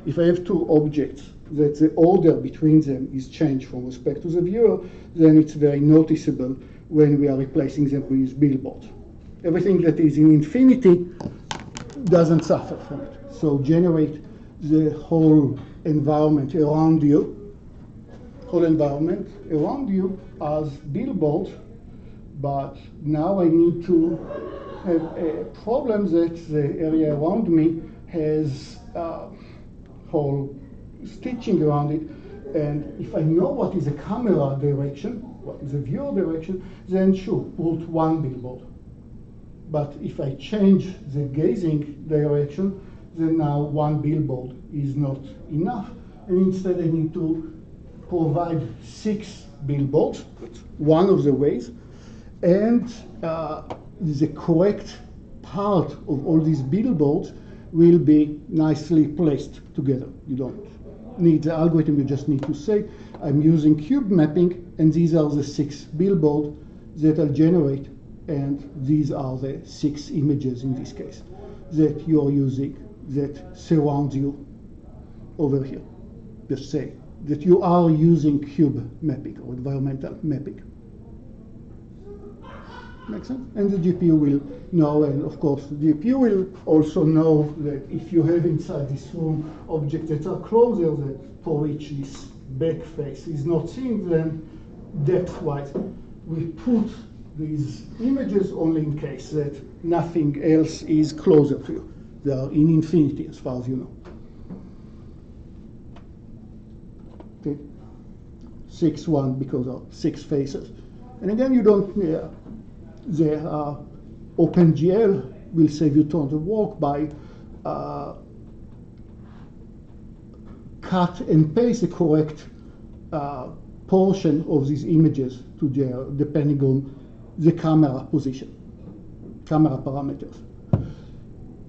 If I have two objects that the order between them is changed from respect to the viewer, then it's very noticeable when we are replacing them with billboards. Everything that is in infinity doesn't suffer from it. So generate the whole environment around you, as billboards, but now I need to have a problem that the area around me has whole stitching around it, and if I know what is the camera direction, what is the viewer direction, then sure, put one billboard. But if I change the gazing direction, then now one billboard is not enough, and instead I need to provide 6 billboards. That's one of the ways, and the correct part of all these billboards will be nicely placed together. You don't need the algorithm, you just need to say, I'm using cube mapping, and these are the 6 billboards that I'll generate, and these are the 6 images in this case that you're using, that surround you over here. Just say that you are using cube mapping or environmental mapping. Make sense? And the GPU will know, and of course the GPU will also know that if you have inside this room objects that are closer, that for which this back face is not seen, then depth-wise we put these images only in case that nothing else is closer to you. They are in infinity as far as you know. Okay. 6-1 because of 6 faces. And again, you don't OpenGL will save you tons of work by cut and paste the correct portion of these images to generate depending on the camera position, camera parameters.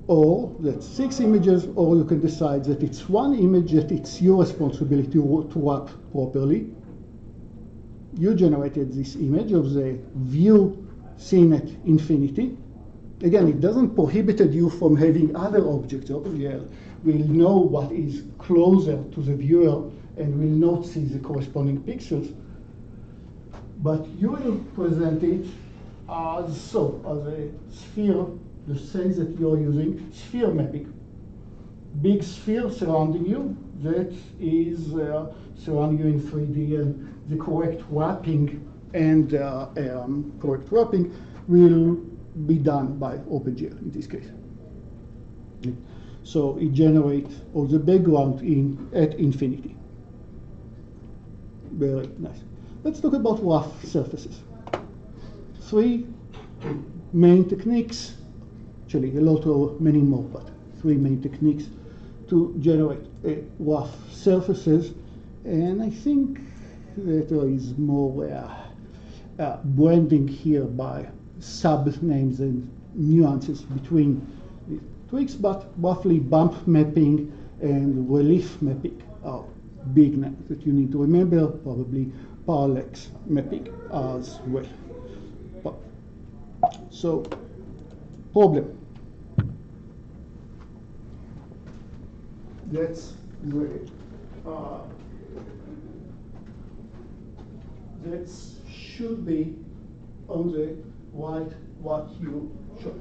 Or that's 6 images, or you can decide that it's 1 image that it's your responsibility to wrap properly. You generated this image of the view seen at infinity. Again, it doesn't prohibit you from having other objects over here. We'll know what is closer to the viewer and will not see the corresponding pixels. But you will present it as a sphere, the sense that you're using sphere mapping. Big sphere surrounding you that is surrounding you in 3D, and the correct wrapping and correct wrapping will be done by OpenGL in this case. So it generates all the background at infinity. Very nice. Let's talk about rough surfaces. 3 main techniques, actually many more, but 3 main techniques to generate rough surfaces. And I think that there is more branding here by sub-names and nuances between the tweaks, but roughly bump mapping and relief mapping are big names that you need to remember, probably parallax mapping as well. So, problem. That's the that should be on the right what you show.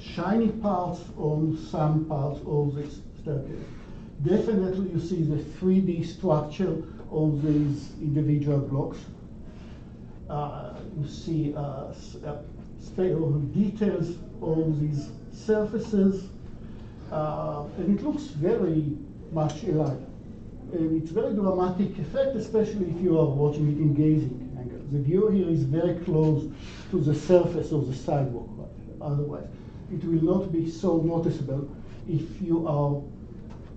Shiny parts on some parts of this staircase. Definitely you see the 3D structure of these individual blocks. You see details on these surfaces, and it looks very much alike. And it's very dramatic effect, especially if you are watching it in gazing angle. The viewer here is very close to the surface of the sidewalk, but otherwise it will not be so noticeable if you are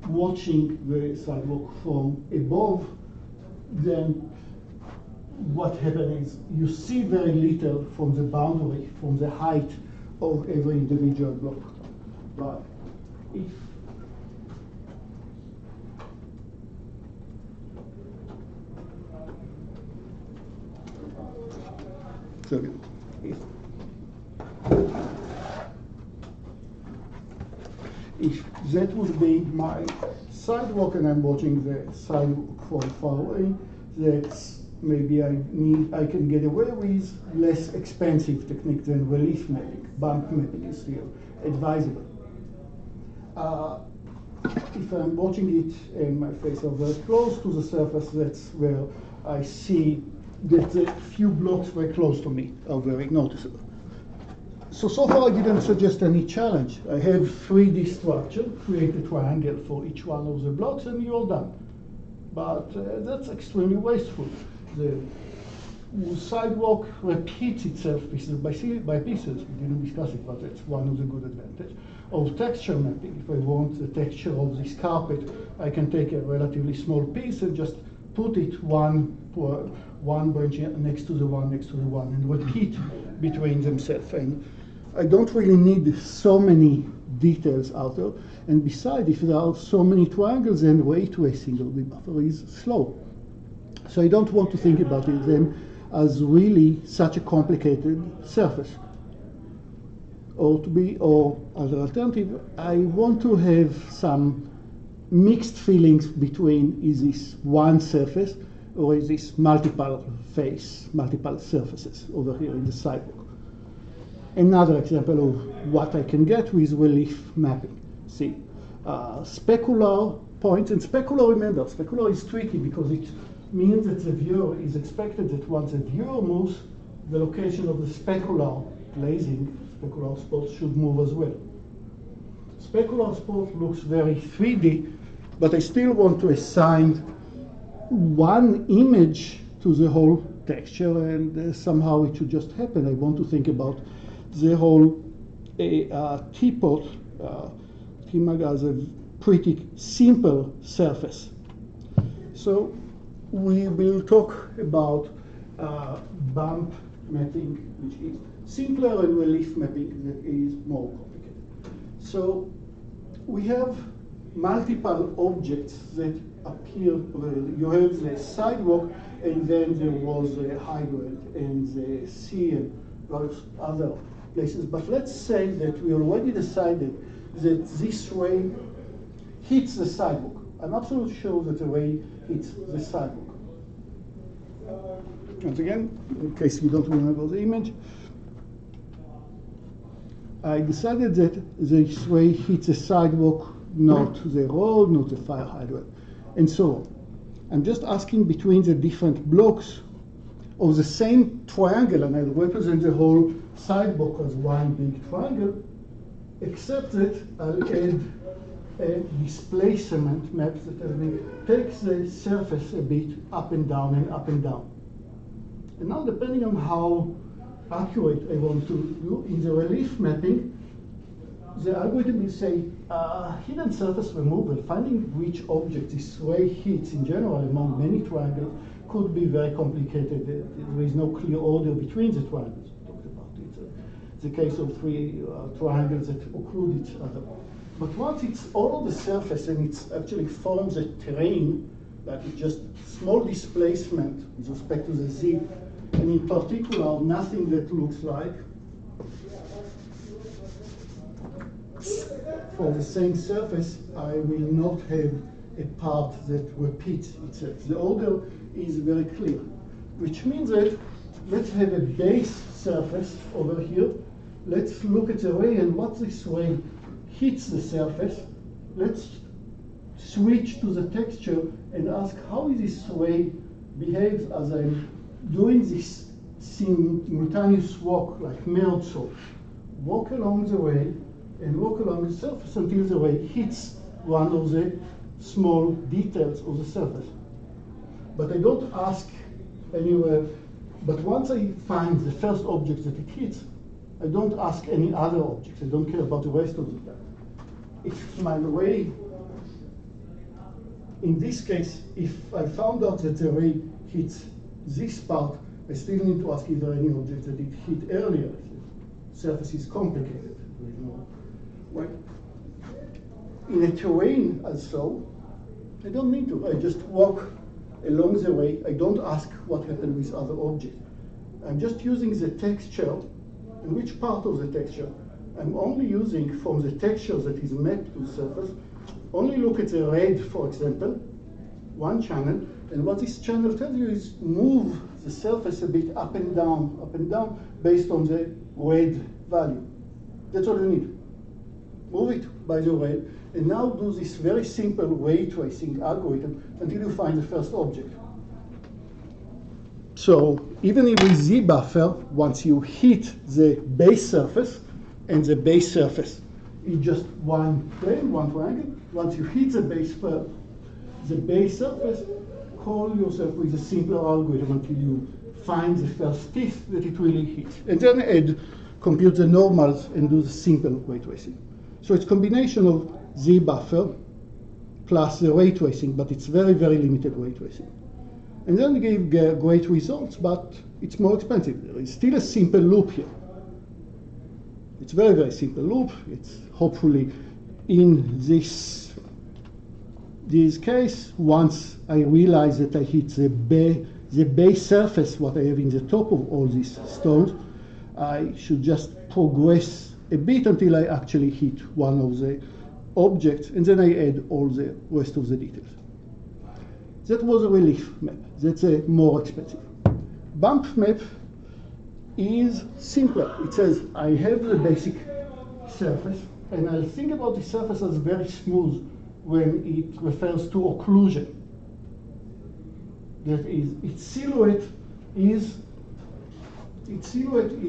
watching the sidewalk from above. Then what happens is you see very little from the boundary, from the height of every individual block. But if if that would be my sidewalk and I'm watching the sidewalk from far away, that's maybe I can get away with less expensive technique than relief mapping. Bump mapping is still advisable. If I'm watching it and my face are very close to the surface, that's where I see that the few blocks very close to me are very noticeable. So far I didn't suggest any challenge. I have 3D structure, create a triangle for each one of the blocks, and you're done. But that's extremely wasteful. The sidewalk repeats itself pieces by pieces. We didn't discuss it, but that's one of the good advantages of texture mapping. If I want the texture of this carpet, I can take a relatively small piece and just put it one branch next to the one next to the one and repeat between themselves. And I don't really need so many details out there. And besides, if there are so many triangles, then ray tracing of the buffer is slow. So I don't want to think about them as really such a complicated surface. Or as an alternative, I want to have some mixed feelings between, is this one surface or is this multiple surfaces over here in the sidewalk. Another example of what I can get with relief mapping. See, specular points, and specular, remember, specular is tricky because it means that the viewer is expected that once the viewer moves, the location of the specular glazing, specular spots should move as well. Specular spot looks very 3D, but I still want to assign one image to the whole texture, and somehow it should just happen. I want to think about the whole teapot, Timag as a pretty simple surface. So we will talk about bump mapping, which is simpler, and relief mapping that is more complicated. So we have multiple objects that appear. You have the sidewalk, and then there was the hydrant and the sea and various other places. But let's say that we already decided that this ray hits the sidewalk. I'm absolutely sure that the ray hits the sidewalk. Once again, in case you don't remember the image, I decided that this ray hits the sidewalk, not the road, not the fire hydrant, and so on. I'm just asking between the different blocks of the same triangle, and I'll represent the whole sidewalk as one big triangle, except that I'll add a displacement map that takes the surface a bit up and down and up and down. And now, depending on how accurate I want to do in the relief mapping, the algorithm will say hidden surface removal, finding which object this ray hits in general among many triangles could be very complicated. There is no clear order between the triangles. We talked about it. The case of three triangles that occlude each other. But once it's all on the surface and it actually forms a terrain, that is just small displacement with respect to the z, and in particular nothing that looks like, for the same surface, I will not have a part that repeats itself. The order is very clear, which means that let's have a base surface over here. Let's look at the ray, and what this ray hits the surface. Let's switch to the texture and ask how this ray behaves as I'm doing this simultaneous walk, like merge sort. Walk along the ray and walk along the surface until the ray hits one of the small details of the surface. But I don't ask anywhere, but once I find the first object that it hits, I don't ask any other objects. I don't care about the rest of the data. If my ray, in this case, if I found out that the ray hits this part, I still need to ask if there are any objects that it hit earlier. The surface is complicated. There is no way. In a terrain as so, I don't need to. I just walk along the way. I don't ask what happened with other objects. I'm just using the texture, and which part of the texture? I'm only using from the texture that is mapped to the surface, only look at the red, for example, one channel, and what this channel tells you is move the surface a bit up and down, based on the red value. That's all you need. Move it by the red, and now do this very simple ray tracing algorithm until you find the first object. So even with Z buffer, once you hit the base surface, and the base surface is just one plane, one triangle, once you hit the base surface, call yourself with a simpler algorithm until you find the first teeth that it really hits. And then compute the normals and do the simple ray tracing. So it's a combination of Z buffer plus the ray tracing, but it's very, very limited ray tracing. And then give great results, but it's more expensive. There is still a simple loop here. It's a very, very simple loop. It's hopefully in this case, once I realize that I hit the base surface, what I have in the top of all these stones, I should just progress a bit until I actually hit one of the objects, and then I add all the rest of the details. That was a relief map. That's a more expensive. Bump map is simpler. It says I have the basic surface, and I'll think about the surface as very smooth when it refers to occlusion. That is, its silhouette is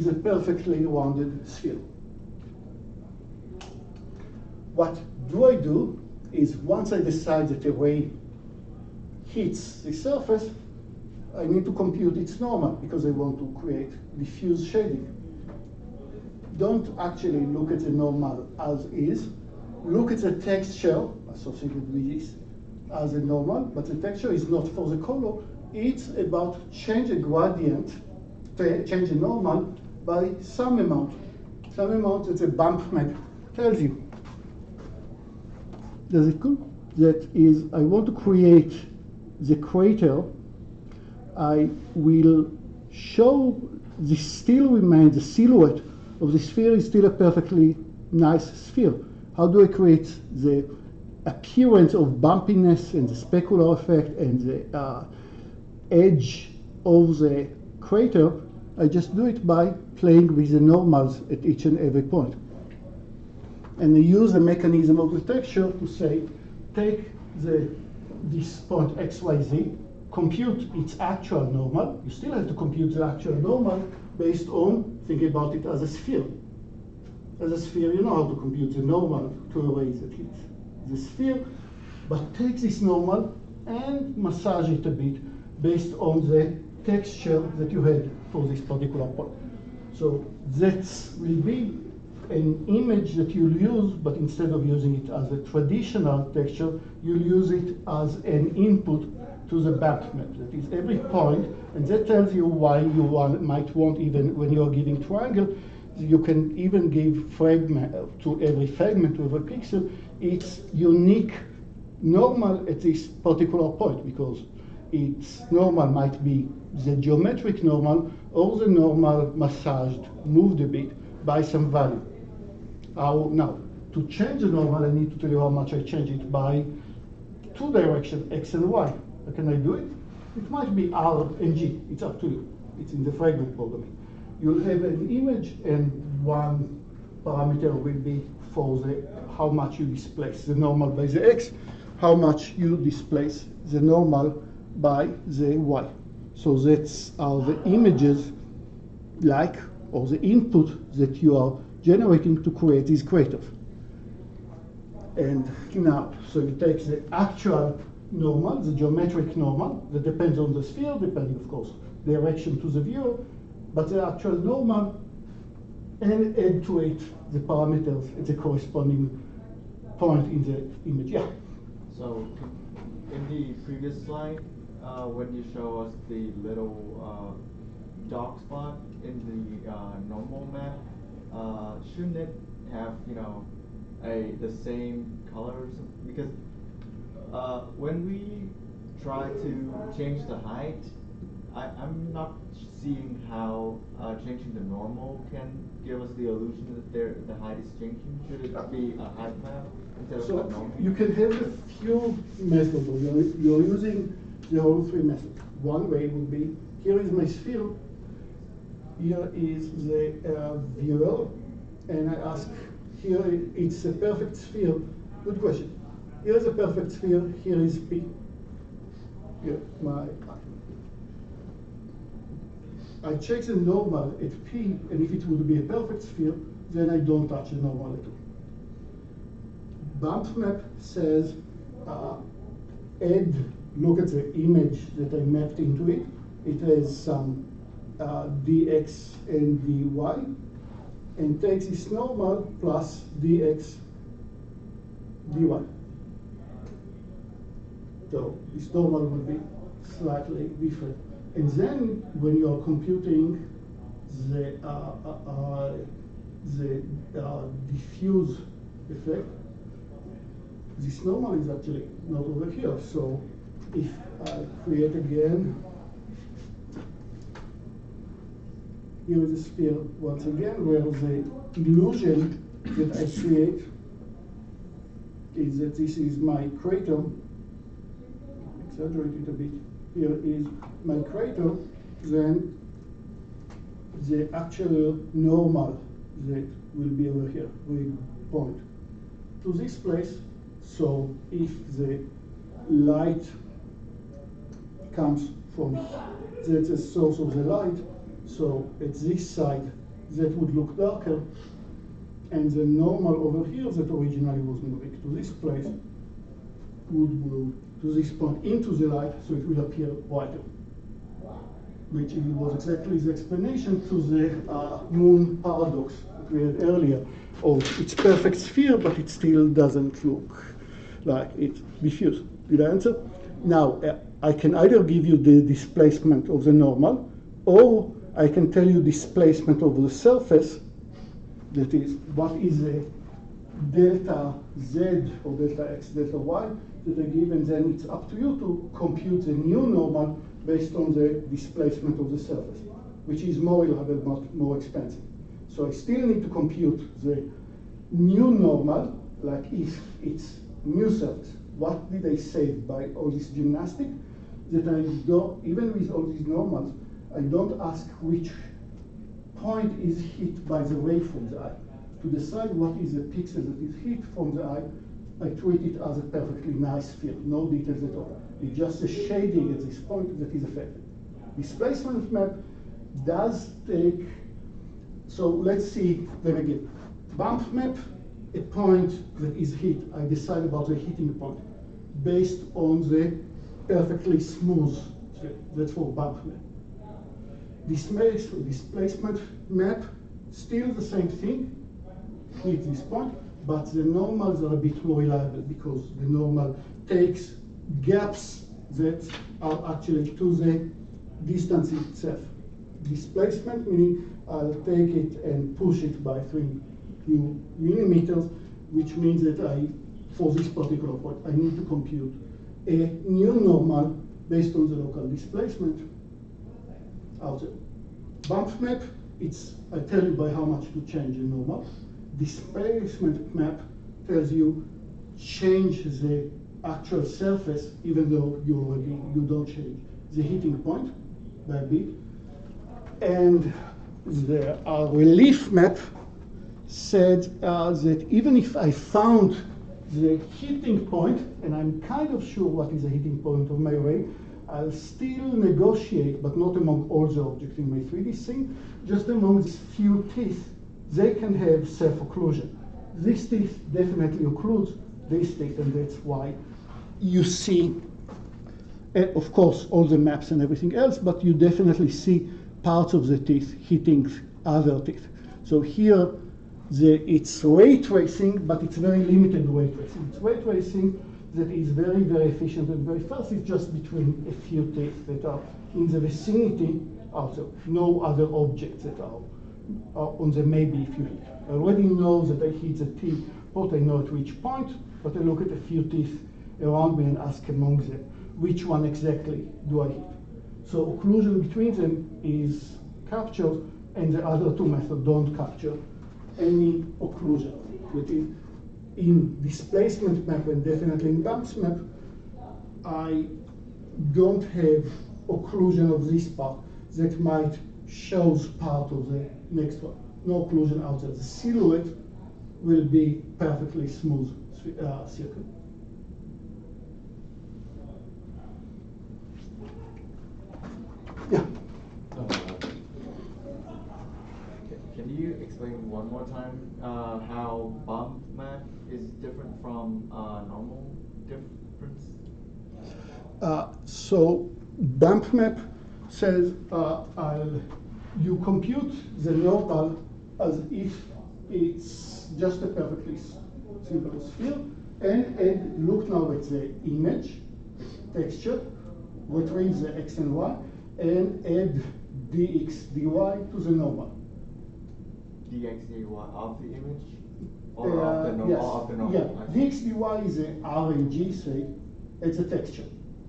a perfectly rounded sphere. What do I do is, once I decide that a ray hits the surface, I need to compute its normal because I want to create diffuse shading. Don't actually look at the normal as is. Look at the texture. associated with this as a normal, but the texture is not for the color. It's about change a gradient, change a normal by some amount. Some amount that the bump map tells you. Does it go? That is, I want to create the crater. I will show this still remains, the silhouette of the sphere is still a perfectly nice sphere. How do I create the appearance of bumpiness and the specular effect and the edge of the crater? I just do it by playing with the normals at each and every point. And I use the mechanism of the texture to say, take this point XYZ, compute its actual normal. You still have to compute the actual normal based on thinking about it as a sphere. As a sphere, you know how to compute the normal to a way that hits the sphere, but take this normal and massage it a bit based on the texture that you had for this particular point. So that will be an image that you'll use, but instead of using it as a traditional texture, you'll use it as an input to the bump map. That is every point, and that tells you why you might want, even when you're giving triangle, you can even give fragment to every fragment, to every pixel, its unique normal at this particular point, because its normal might be the geometric normal or the normal massaged, moved a bit by some value. Now, to change the normal, I need to tell you how much I change it by two directions, X and Y. How can I do it? It might be R and G, it's up to you. It's in the fragment programming. You'll have an image, and one parameter will be for the how much you displace the normal by the X, how much you displace the normal by the Y. So that's are the images like, or the input that you are generating to create these craters. And now, so you take the actual normal, the geometric normal, that depends on the sphere, depending, of course, direction to the viewer, but the actual normal, and add to it the parameters at the corresponding point in the image. Yeah? So, in the previous slide, when you show us the little dark spot in the normal map, shouldn't it have, the same colors? Because when we try to change the height, I'm not seeing how changing the normal can give us the illusion that the height is changing. Should it be a height map instead of a normal? You can have a few methods. You're using the whole three methods. One way would be, here is my sphere, here is the viewer, and I ask, here it's a perfect sphere. Good question. Here is a perfect sphere, here is P. Here, I check the normal at P, and if it would be a perfect sphere, then I don't touch the normal at all. Bump map says, look at the image that I mapped into it. It has some dx and dy, and takes this normal plus dx dy. So this normal will be slightly different. And then when you are computing the diffuse effect, this normal is actually not over here. So if I create again, here is a sphere once again, where the illusion that I create is that this is my crater. Exaggerate it a bit. Here is my crater, then the actual normal that will be over here, will point to this place. So if the light comes from, that's the source of the light, so at this side that would look darker, and the normal over here that originally was moving to this place would move to this point into the light, so it will appear whiter, which was exactly the explanation to the moon paradox that we had earlier. Oh, it's perfect sphere, but it still doesn't look like it's diffuse. Did I answer? Now, I can either give you the displacement of the normal, or I can tell you displacement of the surface, that is, what is the delta z or delta x, delta y that I give, and then it's up to you to compute the new normal based on the displacement of the surface, which is more elaborate, but more expensive. So I still need to compute the new normal, like if it's new surface. What did I save by all this gymnastic? That I don't, even with all these normals, I don't ask which point is hit by the ray from the eye. To decide what is the pixel that is hit from the eye, I treat it as a perfectly nice field, no details at all. It's just a shading at this point that is affected. Displacement map does take, so let's see them again. Bump map, a point that is hit. I decide about the hitting point based on the perfectly smooth field. That's for bump map. Displacement map, still the same thing, hit this point, but the normals are a bit more reliable because the normal takes gaps that are actually to the distance itself. Displacement, meaning I'll take it and push it by 3 millimeters, which means that for this particular point, I need to compute a new normal based on the local displacement out there. Bump map, I tell you by how much to change the normal. Displacement map tells you change the actual surface, even though you don't change the hitting point by a bit. And the relief map said that even if I found the hitting point, and I'm kind of sure what is the hitting point of my ray, I'll still negotiate, but not among all the objects in my 3D scene, just among these few teeth. They can have self-occlusion. This teeth definitely occludes this teeth, and that's why you see, of course, all the maps and everything else, but you definitely see parts of the teeth hitting other teeth. So here, it's ray tracing, but it's very limited ray tracing. It's ray tracing that is very, very efficient and very fast. It's just between a few teeth that are in the vicinity, also no other objects that are on the maybe if you hit. I already know that I hit the teeth, but I know at which point, but I look at a few teeth around me and ask among them, which one exactly do I hit? So occlusion between them is captured, and the other two methods don't capture any occlusion. That is, in displacement map and definitely in bumps map, I don't have occlusion of this part that might shows part of the next one. No occlusion out there. The silhouette will be perfectly smooth circle. Yeah. Can you explain one more time how bump map is different from normal difference? So bump map says you compute the normal as if it's just a perfectly simple sphere, and look now at the image, texture, retrieve the x and y, and add dx, dy to the normal. Dx, dy of the image? Or of the normal? Yes. Of the normal. Yeah, dx, dy is a R and G, say, it's a texture.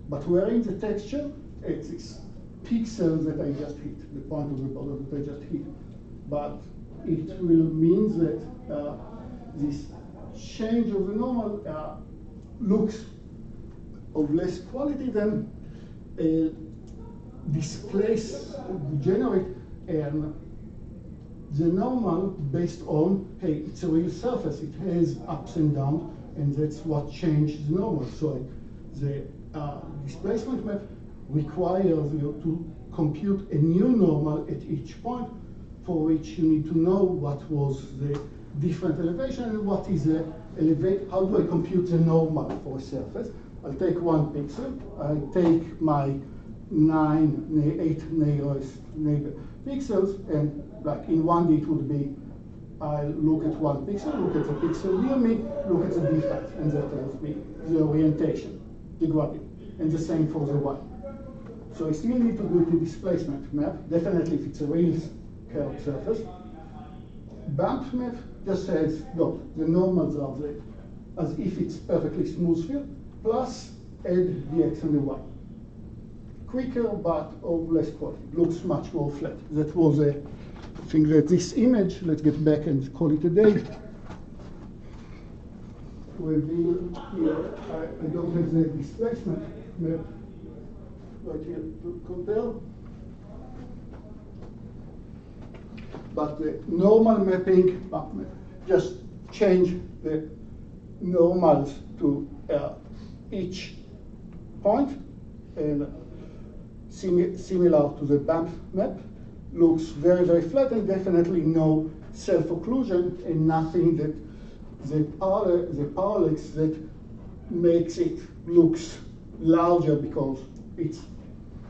But where in the texture, it's this pixel that I just hit, the point of the border that I just hit. But it will mean that this change of the normal looks of less quality than generate the normal based on, hey, it's a real surface, it has ups and downs, and that's what changed the normal. So the displacement map requires you to compute a new normal at each point, for which you need to know what was the different elevation and what is the elevate. How do I compute the normal for a surface? I'll take one pixel, I take my 8 nearest neighbor pixels, and like in 1D it would be I look at one pixel, look at the pixel near me, look at the defect, and that tells me the orientation, the gradient, and the same for the y. So I still need to do it in displacement map, definitely if it's a real curved surface. Bump map just says, look, the normals are there, as if it's perfectly smooth field, plus add the x and the y. Quicker, but of less quality. Looks much more flat. That was a thing that this image, let's get back and call it a day. Reveal here, I don't have the displacement map right here to compare. But the normal mapping, just change the normals to each point, and similar to the bump map, looks very, very flat, and definitely no self-occlusion, and nothing that the parallax that makes it looks larger because it's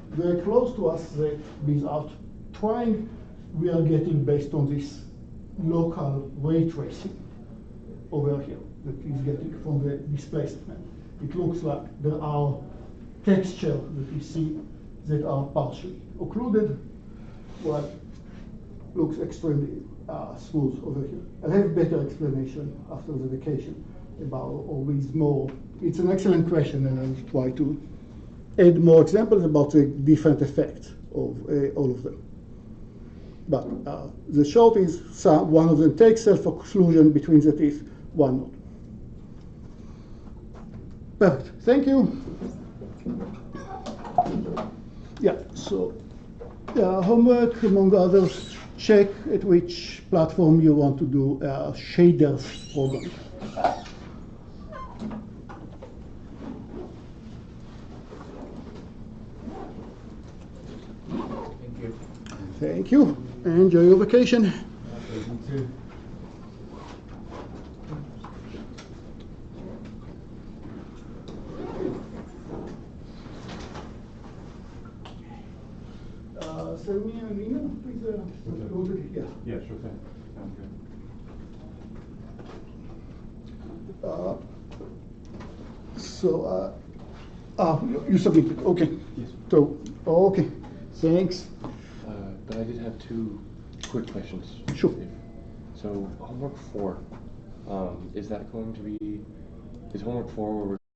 very close to us, that without trying, we are getting based on this local ray tracing over here that is getting from the displacement. It looks like there are textures that you see that are partially occluded, but looks extremely smooth over here. I'll have better explanation after the vacation about all these more. It's an excellent question, and I'll try to add more examples about the different effects of all of them. But the short is one of them takes self-occlusion between the teeth, one not. Perfect. Thank you. Yeah, so homework, among others, check at which platform you want to do shaders program. Thank you. Thank you. Enjoy your vacation. You too. Send me an email, please. Yeah. Yeah, sure thing. Sounds good. You submitted. Okay. Yes. So, okay. Thanks. But I did have two quick questions. Sure. So homework 4, is that going to be, is homework 4 where we're